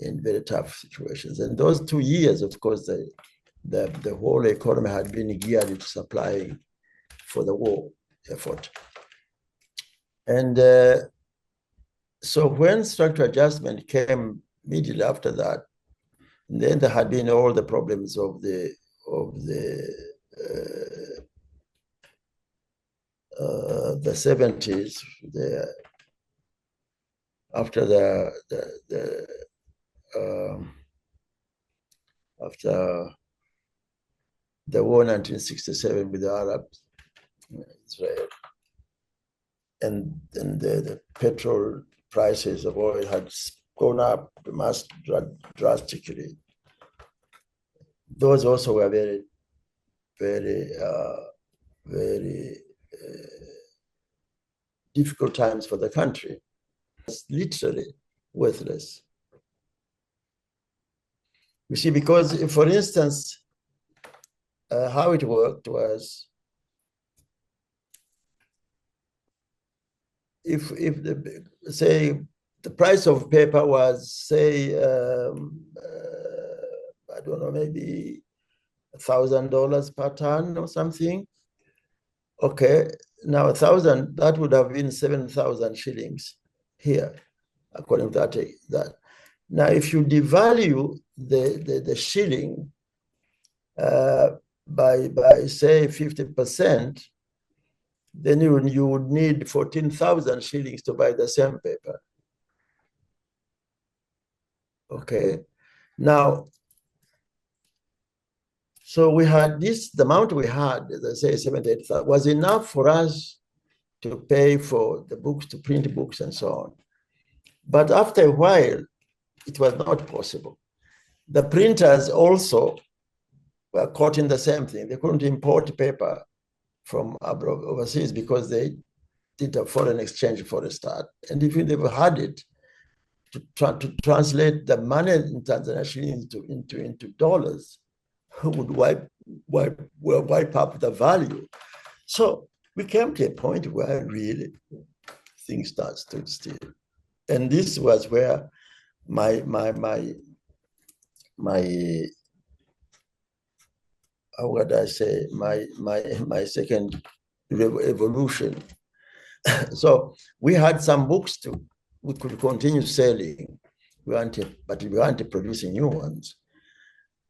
S3: in very tough situations. And those 2 years, of course, the whole economy had been geared into supplying for the war effort. And so when structural adjustment came immediately after that, then there had been all the problems of the 70s, after the war in 1967 with the Arabs, Israel, and the petrol prices of oil had gone up drastically. Those also were very, very, very difficult times for the country. It's literally worthless. You see, because for instance, how it worked was, if say the price of paper was, say, I don't know, maybe $1,000 per ton or something. Okay, now 1,000, that would have been 7,000 shillings here, according to that. Now, if you devalue the shilling by say 50%, then you would need 14,000 shillings to buy the same paper. Okay, now, so we had this, the amount we had, as I say, 78,000, was enough for us to pay for the books, to print books and so on. But after a while, it was not possible. The printers also were caught in the same thing. They couldn't import paper from overseas because they did a foreign exchange for a start. And if they had it, to translate the money in Tanzania into dollars, would wipe up the value. So we came to a point where really things stood still. And this was where my how would I say, my second evolution. So we had some books we could continue selling, but we weren't producing new ones.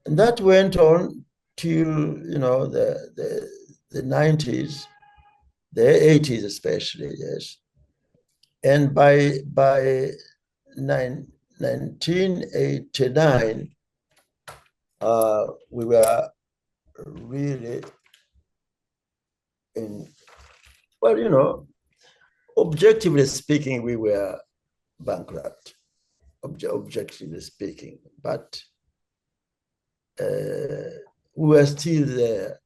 S3: And that went on till, the 90s, the 80s especially, yes. And by 1989, we were really objectively speaking, we were bankrupt, objectively speaking, but we were still there,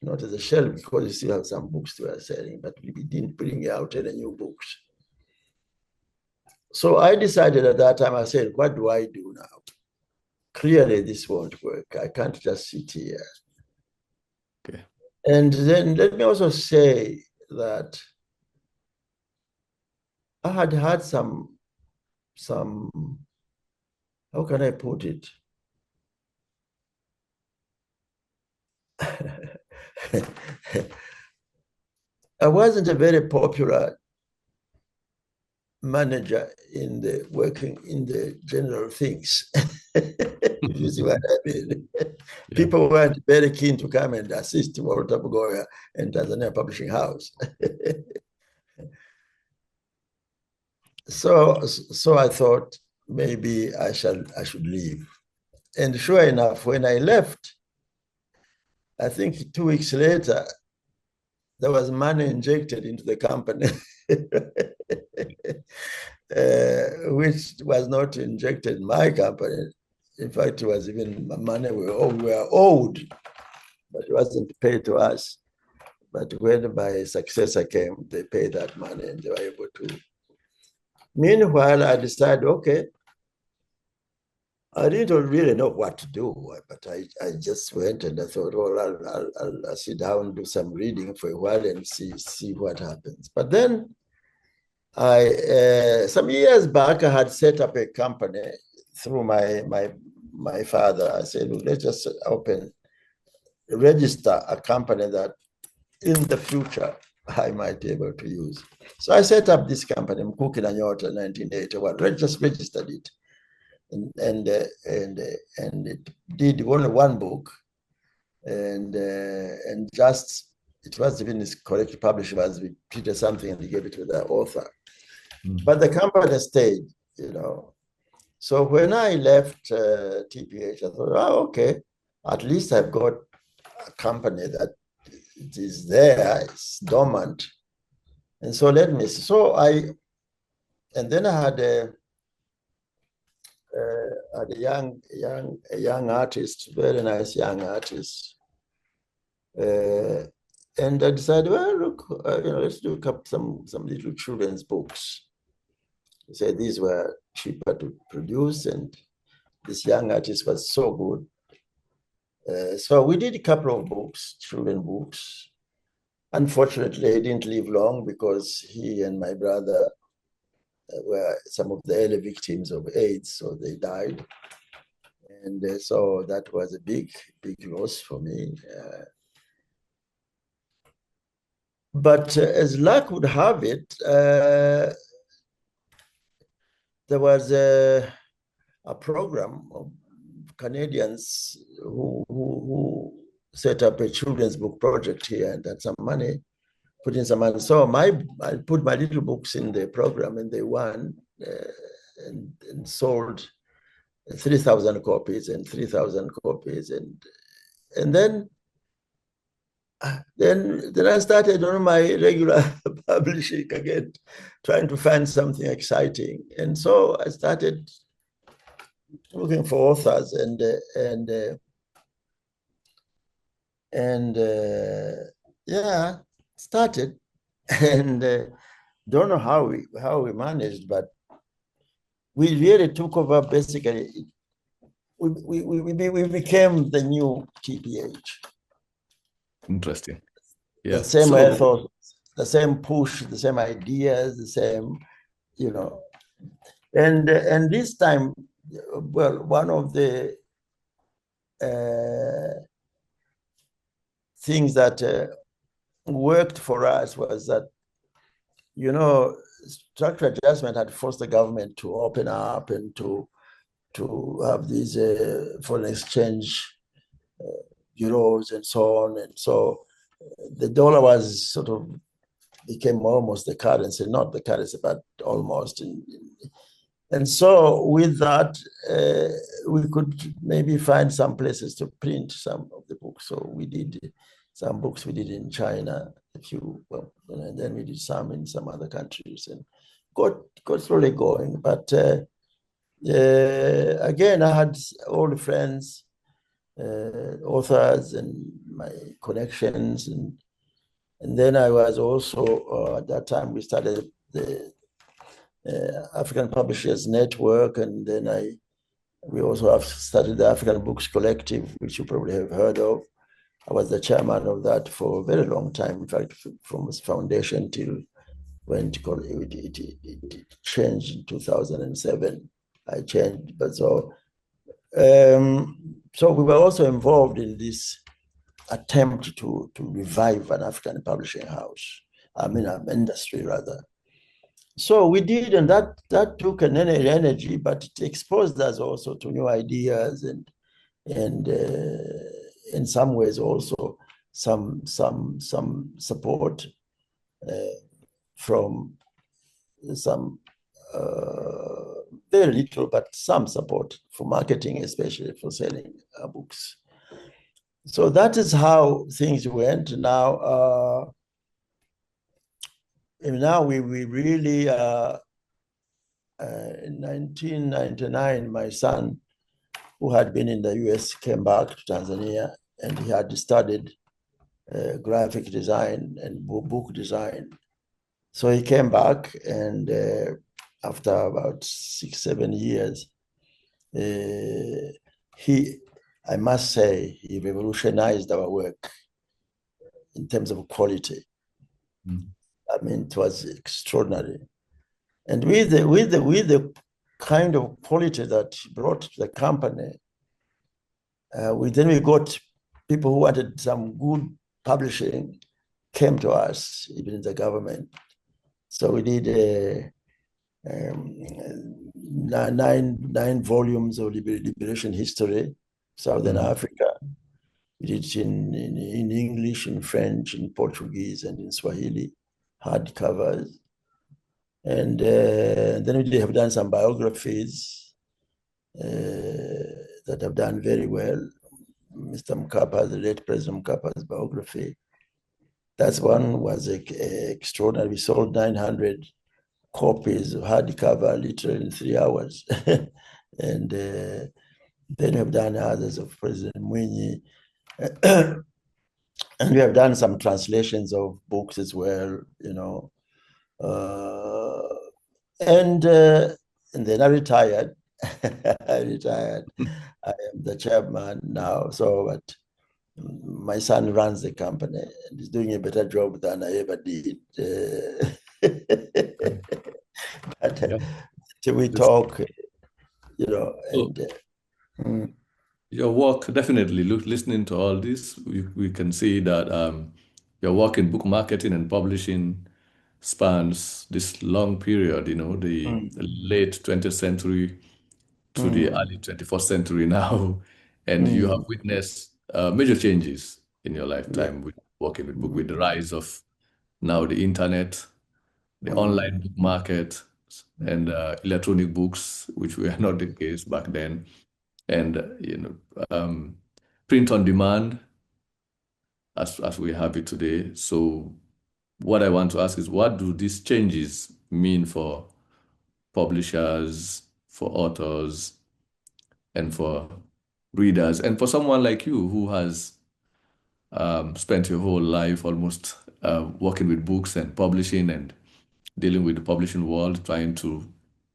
S3: not as a shell, because we still have some books we were selling, but we didn't bring out any new books. So I decided at that time, I said, what do I do now? Clearly, this won't work. I can't just sit here. Okay. And then let me also say that I had some, how can I put it? I wasn't a very popular manager in the working in the general things. If you see what I mean. Yeah. People weren't very keen to come and assist Walter Bgoya and Tanzania Publishing House. So I thought maybe I should leave. And sure enough, when I left, I think 2 weeks later, there was money injected into the company, which was not injected in my company. In fact, it was even money we were owed, but it wasn't paid to us. But when my successor came, they paid that money and they were able to. Meanwhile, I decided, okay, I didn't really know what to do, but I just went and I thought, well, I'll sit down and do some reading for a while and see what happens. But then some years back, I had set up a company through my father. I said, well, let's just register a company that in the future I might be able to use. So I set up this company, Mkuki and Nyota, in 1981. I just registered it. And it did only one book, and just it was even correct published as we treated something and we gave it to the author. But the company stayed, you know. So when I left TPH, I thought, oh, okay, at least I've got a company that it is there, it's dormant, and so let me. And then I had a young artist, very nice young artist, and I decided, well, look, let's do some little children's books. He said these were cheaper to produce, and this young artist was so good. So we did a couple of books, children books. Unfortunately, he didn't live long because he and my brother were some of the early victims of AIDS, so they died. And so that was a big loss for me. But as luck would have it, there was a program of Canadians who set up a children's book project here and had some money, put in some money. So I put my little books in the program and they won and sold 3,000 copies and 3,000 copies. And then I started on my regular publishing again, trying to find something exciting. And so I started looking for authors yeah, started, and don't know how we managed, but we really took over. Basically, we became the new TPH.
S2: Interesting. Yeah.
S3: The same ethos, the same push, the same ideas, the same, you know. And this time, well, one of the things that worked for us was that, you know, structural adjustment had forced the government to open up and to have these foreign exchange bureaus and so on. And so the dollar was sort of became almost the currency, not the currency, but almost. And so with that, we could maybe find some places to print some of the books. So we did some books we did in China, a few, well, and then we did some in some other countries and got slowly going. But again, I had old friends, authors and my connections. And then I was also, at that time, we started the African Publishers Network, and then we also have started the African Books Collective, which you probably have heard of. I was the chairman of that for a very long time, in fact, from its foundation till when it changed in 2007. I changed, but so we were also involved in this attempt to revive an African publishing house, I mean, an industry rather. So we did, and that took an energy, but it exposed us also to new ideas and in some ways also some support from some very little, but some support for marketing, especially for selling books. So that is how things went. Now, we really, in 1999, my son, who had been in the US, came back to Tanzania, and he had studied graphic design and book design. So he came back, and after about 6-7 years, I must say, he revolutionized our work in terms of quality. Mm. I mean, it was extraordinary. And with the kind of quality that he brought to the company, we got people who wanted some good publishing came to us, even in the government. So we did 9 volumes of liberation history, Southern Africa. We did it in English, in French, in Portuguese, and in Swahili, hardcovers. And then we have done some biographies that have done very well. Mr. Mkapa, the late President Mkapa's biography. That one was extraordinary. We sold 900 copies of hardcover literally in 3 hours. And then we have done others of President Mwinyi. And we have done some translations of books as well, and then I retired. I retired. I am the chairman now. So, but my son runs the company and he's doing a better job than I ever did. But till we talk, and
S2: your work, definitely, listening to all this, we can see that your work in book marketing and publishing spans this long period, the late 20th century to the early 21st century now. And you have witnessed major changes in your lifetime with working with book, with the rise of now the internet, the online book market, and electronic books, which were not the case back then. And print on demand as we have it today. So what I want to ask is, what do these changes mean for publishers, for authors, and for readers, and for someone like you who has spent your whole life almost working with books and publishing and dealing with the publishing world, trying to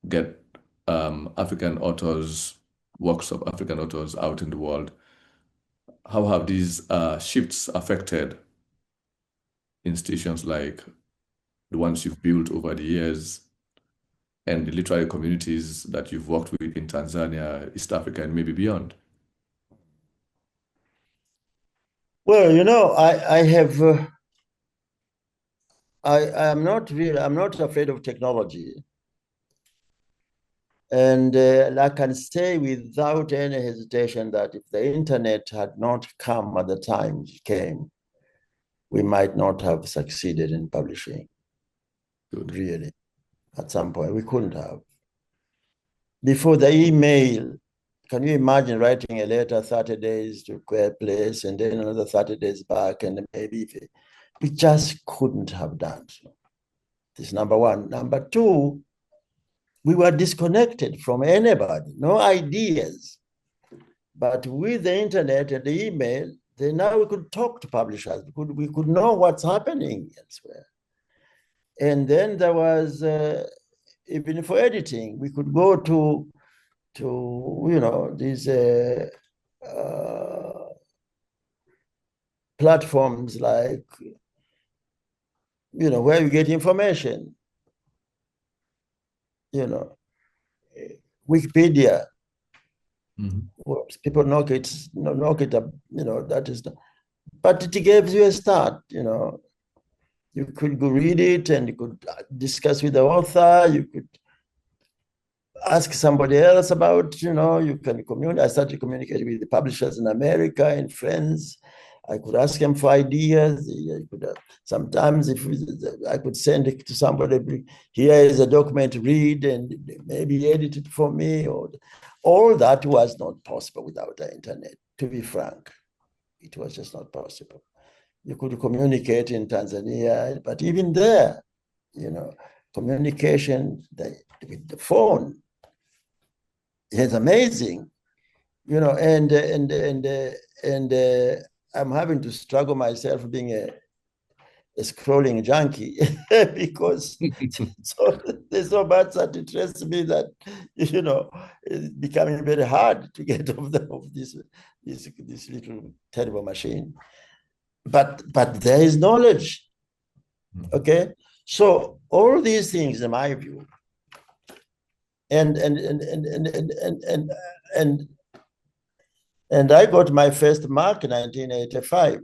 S2: get African authors, works of African authors out in the world? How have these shifts affected institutions like the ones you've built over the years and the literary communities that you've worked with in Tanzania, East Africa, and maybe beyond?
S3: Well, I'm not afraid of technology. And I can say without any hesitation that if the internet had not come at the time it came, we might not have succeeded in publishing. Good. Really, at some point, we couldn't have. Before the email, can you imagine writing a letter 30 days to a place and then another 30 days back, and maybe we just couldn't have done so. This is number one. Number two, we were disconnected from anybody, no ideas. But with the internet and the email, then now we could talk to publishers. We could know what's happening elsewhere. And then there was, even for editing, we could go to these platforms like, where you get information. Wikipedia. People knock it up, that is, but it gives you a start, You You could go read it and you could discuss with the author. You could ask somebody else about, you can communicate. I started communicating with the publishers in America and friends. I could ask them for ideas. I could, sometimes if I could send it to somebody, here is a document, read and maybe edit it for me. Or all that was not possible without the internet, to be frank. It was just not possible. You could communicate in Tanzania, but even there, communication with the phone is amazing, and I'm having to struggle myself being a scrolling junkie because there's so much that interests me that it's becoming very hard to get off this little terrible machine. But there is knowledge, okay? So all these things, in my view, and I got my first mark in 1985.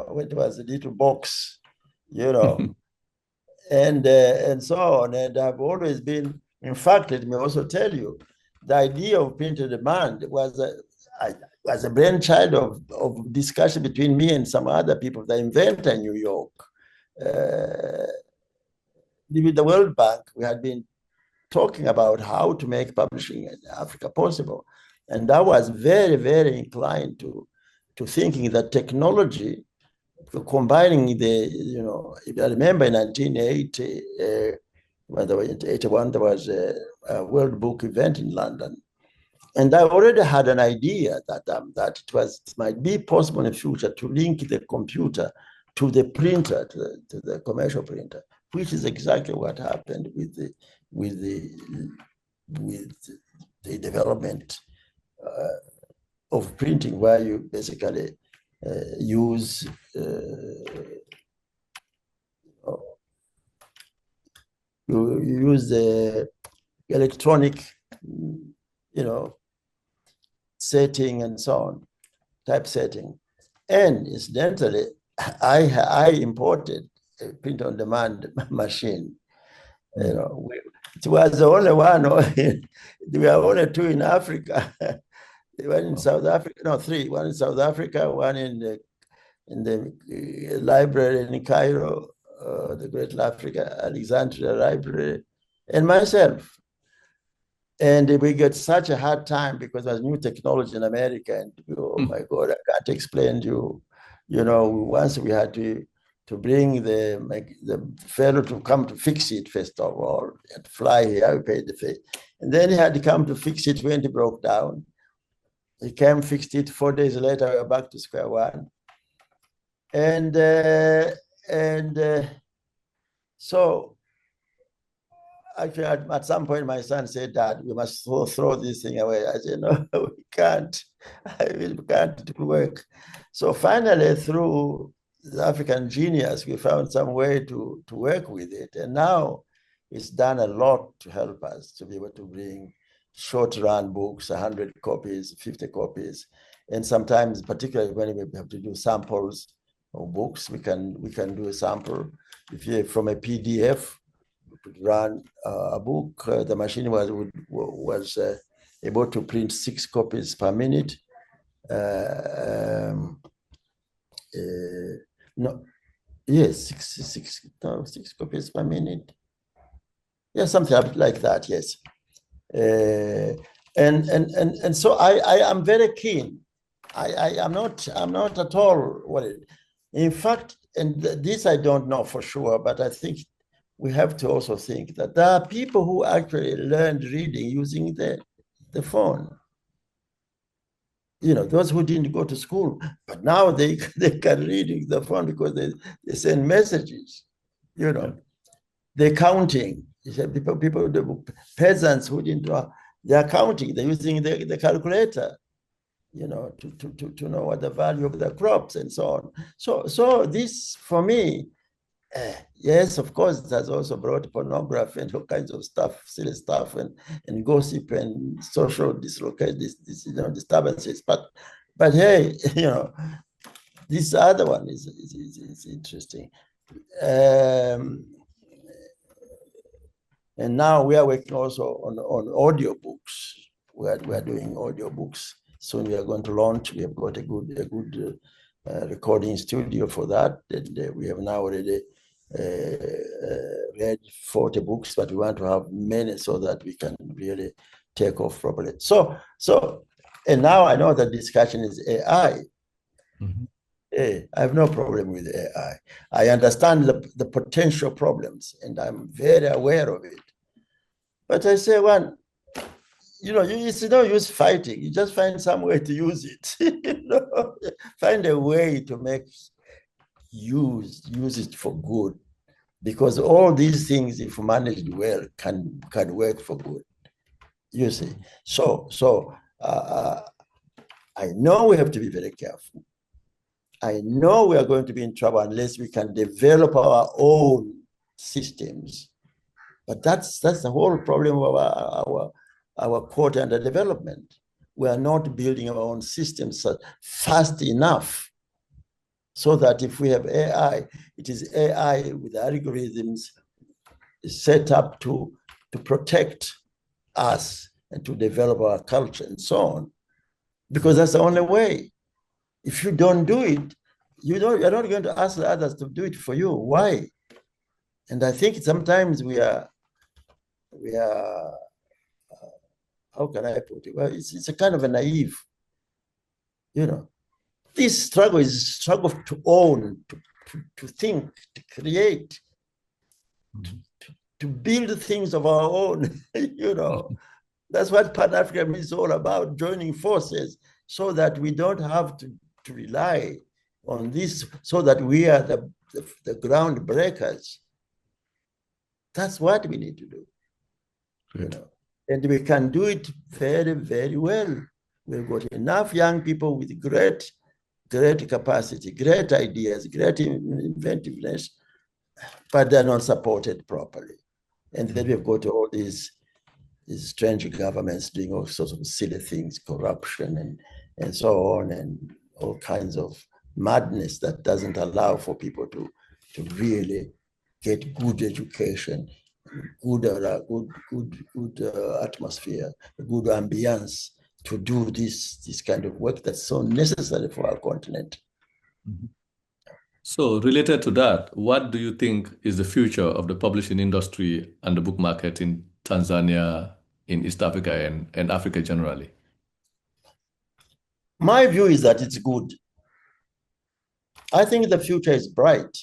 S3: When it was a little box, and so on. And I've always been. In fact, let me also tell you, the idea of printed demand was a brainchild of discussion between me and some other people, the inventor in New York. With the World Bank, we had been talking about how to make publishing in Africa possible. And I was very, very inclined to thinking that technology, combining if I remember in 1980, when there was 81, there was a World Book event in London. And I already had an idea that it might be possible in the future to link the computer to the printer, to the commercial printer, which is exactly what happened with the development of printing, where you basically use you use the electronic, setting and so on, typesetting. And incidentally, I imported a print-on-demand machine. It was the only one. There were only two in Africa. One in South Africa, no, three. One in South Africa, one in the library in Cairo, the Great Africa Alexandria Library, and myself. And we get such a hard time because there's new technology in America, and oh my God, I can't explain to you. Once we had to bring the fellow to come to fix it, first of all, and fly here, we paid the fee. And then he had to come to fix it when it broke down. He came, fixed it. 4 days later, we were back to square one. And so actually, at some point, my son said, "Dad, we must throw this thing away." I said, "No, we can't. We can't work." So finally, through the African genius, we found some way to work with it. And now it's done a lot to help us to be able to bring short-run books, 100 copies, 50 copies. And sometimes, particularly when we have to do samples of books, we can do a sample. If you're from a PDF, we could run a book. The machine was able to print 6 copies per minute. Six copies per minute. Yeah, something like that. Yes. And so I am very keen. I'm not at all worried. In fact, and this I don't know for sure, but I think we have to also think that there are people who actually learned reading using the phone. Those who didn't go to school, but now they can read with the phone because they send messages. They're counting. People, the peasants who didn't know, they're counting. They're using the calculator, to know what the value of the crops and so on. So this, for me, yes, of course, it has also brought pornography and all kinds of stuff, silly stuff, and gossip and social disturbances. But hey, this other one is interesting. And now we are working also on audiobooks. We are doing audiobooks. Soon we are going to launch. We have got a good recording studio for that. And we have now already read 40 books, but we want to have many so that we can really take off properly. And now I know that discussion is AI.
S2: Mm-hmm.
S3: I have no problem with AI. I understand the potential problems, and I'm very aware of it. But I say, it's no use fighting. You just find some way to use it. Find a way to make use it for good, because all these things, if managed well, can work for good. You see. So I know we have to be very careful. I know we are going to be in trouble unless we can develop our own systems. But that's the whole problem of our quote underdevelopment. We are not building our own systems fast enough so that if we have AI, it is AI with algorithms set up to protect us and to develop our culture and so on. Because that's the only way. If you don't do it, you're not going to ask the others to do it for you. Why? And I think sometimes we are how can I put it? Well, it's a kind of a naive, This struggle is a struggle to own, to think, to create, to build things of our own, That's what Pan-Africanism is all about, joining forces so that we don't have to rely on this, so that we are the ground breakers. That's what we need to do. And we can do it very, very well. We've got enough young people with great capacity, great ideas, great inventiveness, but they're not supported properly. And then we've got all these strange governments doing all sorts of silly things, corruption and so on, and all kinds of madness that doesn't allow for people to really get good education, good atmosphere, good ambience to do this kind of work that's so necessary for our continent.
S2: Mm-hmm. So related to that, what do you think is the future of the publishing industry and the book market in Tanzania, in East Africa and Africa generally?
S3: My view is that it's good. I think the future is bright,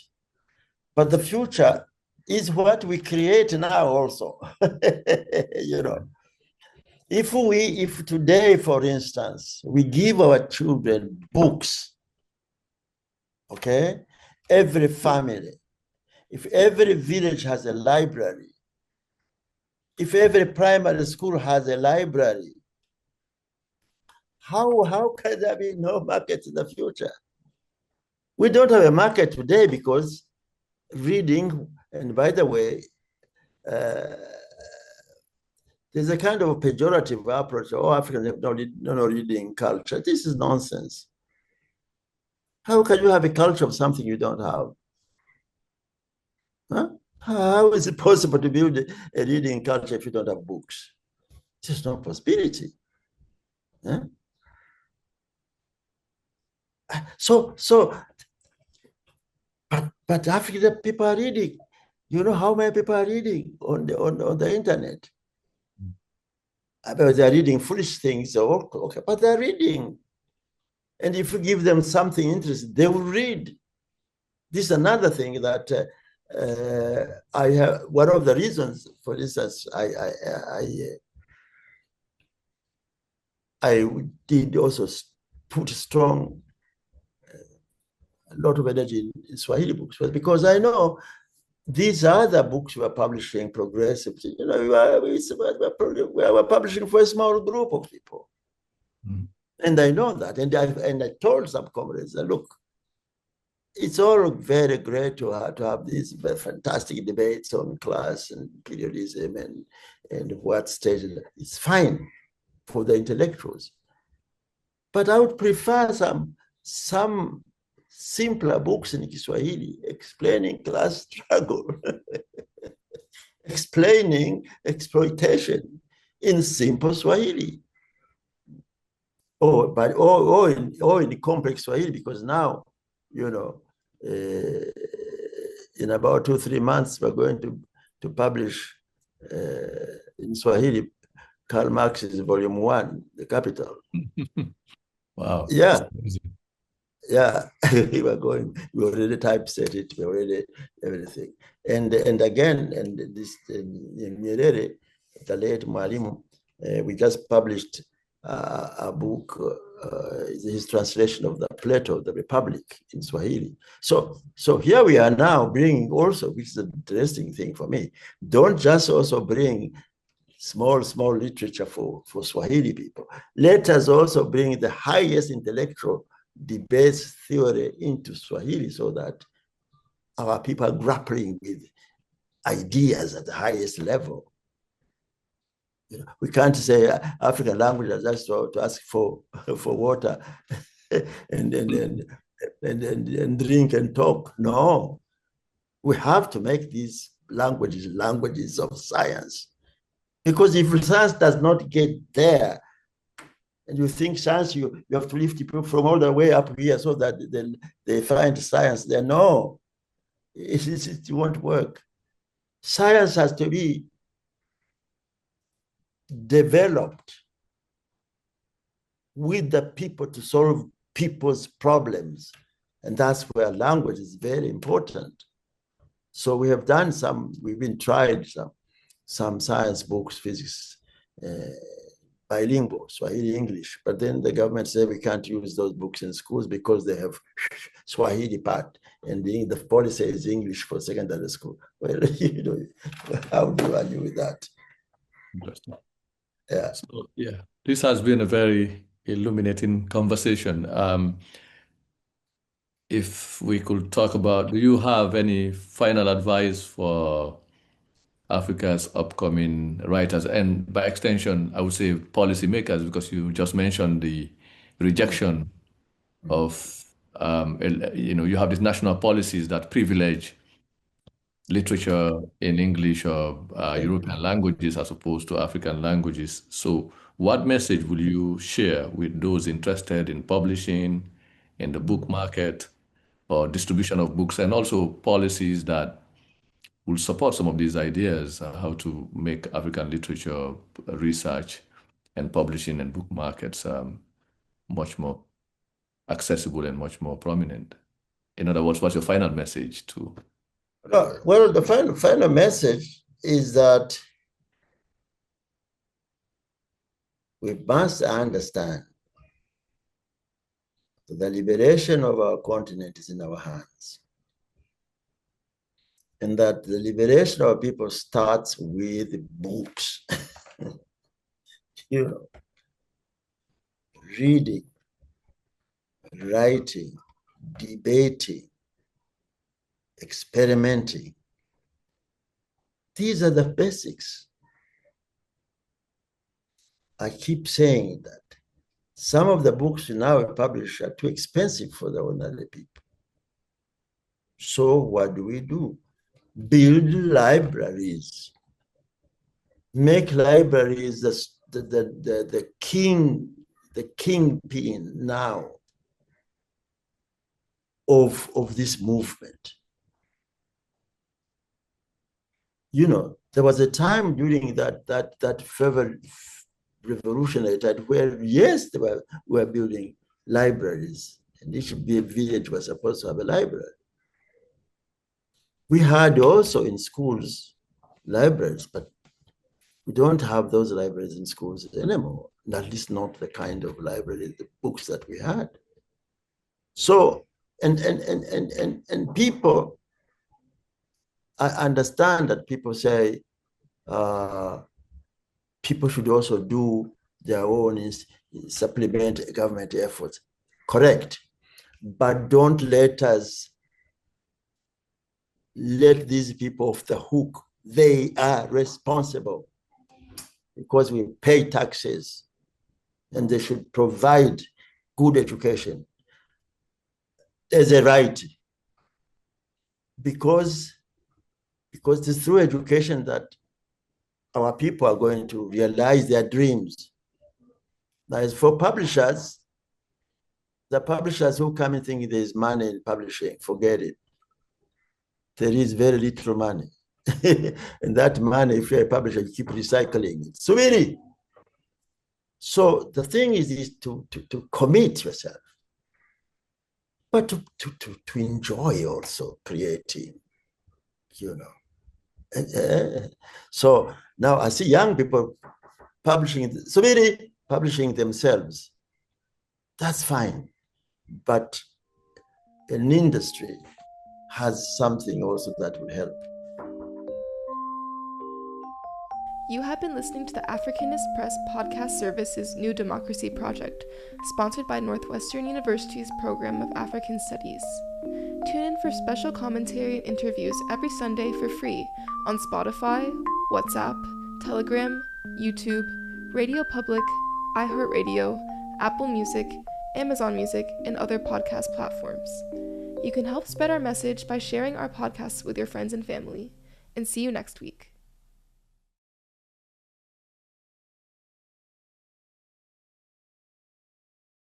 S3: but the future is what we create now also. If today, for instance, we give our children books, okay, every family, if every village has a library, if every primary school has a library, how can there be no market in the future? We don't have a market today because reading, and by the way, there's a kind of pejorative approach. Africans have no reading culture. This is nonsense. How can you have a culture of something you don't have? Huh? How is it possible to build a reading culture if you don't have books? There's no possibility. Huh? But African people are reading. You know how many people are reading on the internet? They're reading foolish things, okay, but they're reading. And if you give them something interesting, they will read. This is another thing that I have. One of the reasons, for instance, I did also put a lot of energy in Swahili books, was because I know these other books we are publishing progressively. We were publishing for a small group of people. Mm. And I know that. And I told some comrades that, look, it's all very great to have these fantastic debates on class and periodism and what stage. It's fine for the intellectuals. But I would prefer some simpler books in Kiswahili explaining class struggle, explaining exploitation in simple Swahili. Or in complex Swahili, because now, you know, in about 2-3 months, we're going to publish in Swahili Karl Marx's Volume 1, The Capital.
S2: Wow.
S3: Yeah. Yeah. we already typeset it, we already everything. And again, and this Nyerere, the late Mwalimu, we just published a book, his translation of the Plato, the Republic in Swahili. So here we are now bringing also, which is an interesting thing for me, don't just also bring small literature for Swahili people. Let us also bring the highest intellectual debates theory into Swahili so that our people are grappling with ideas at the highest level. You know, we can't say African language is just to ask for water and drink and talk. No, we have to make these languages of science. Because if science does not get there, and you think science, you have to lift people from all the way up here so that they find science there. No, it won't work. Science has to be developed with the people to solve people's problems. And that's where language is very important. So we have done we've tried some science books, physics, bilingual, Swahili, English. But then the government said we can't use those books in schools because they have Swahili part, and the policy is English for secondary school. Well, you know, how do you argue with that?
S2: Interesting.
S3: Yeah.
S2: So, yeah, this has been a very illuminating conversation. If we could talk about, do you have any final advice for Africa's upcoming writers, and by extension, I would say policymakers, because you just mentioned the rejection of, you have these national policies that privilege literature in English or European languages as opposed to African languages. So what message will you share with those interested in publishing, in the book market, or distribution of books, and also policies that will support some of these ideas, how to make African literature research and publishing and book markets much more accessible and much more prominent? In other words, what's your final message to?
S3: Well, the final message is that we must understand that the liberation of our continent is in our hands. And that the liberation of our people starts with books. You know, reading, writing, debating, experimenting. These are the basics. I keep saying that some of the books now published are too expensive for the ordinary people. So what do? Build libraries. Make libraries the kingpin now of this movement. You know, there was a time during that fervor revolutionary time where, yes, they were building libraries, and each village was supposed to have a library. We had also in schools libraries, but we don't have those libraries in schools anymore, at least not the kind of library, the books that we had. So, and people, I understand that people say people should also do their own supplement government efforts. Correct. But don't let these people off the hook. They are responsible because we pay taxes, and they should provide good education. as a right, because it's through education that our people are going to realize their dreams. Now, as for publishers, the publishers who come and think there's money in publishing, forget it. There is very little money. And that money, if you're a publisher, you keep recycling it. So really, so the thing is to commit yourself, but to enjoy also creating, you know. So now I see young people publishing, so really publishing themselves. That's fine. But an industry has something also that will help.
S4: You have been listening to the Africanist Press podcast service's New Democracy Project, sponsored by Northwestern University's Program of African Studies. Tune in for special commentary and interviews every Sunday for free on Spotify, WhatsApp, Telegram, YouTube, Radio Public, iHeartRadio, Apple Music, Amazon Music, and other podcast platforms. You can help spread our message by sharing our podcasts with your friends and family. And see you next week.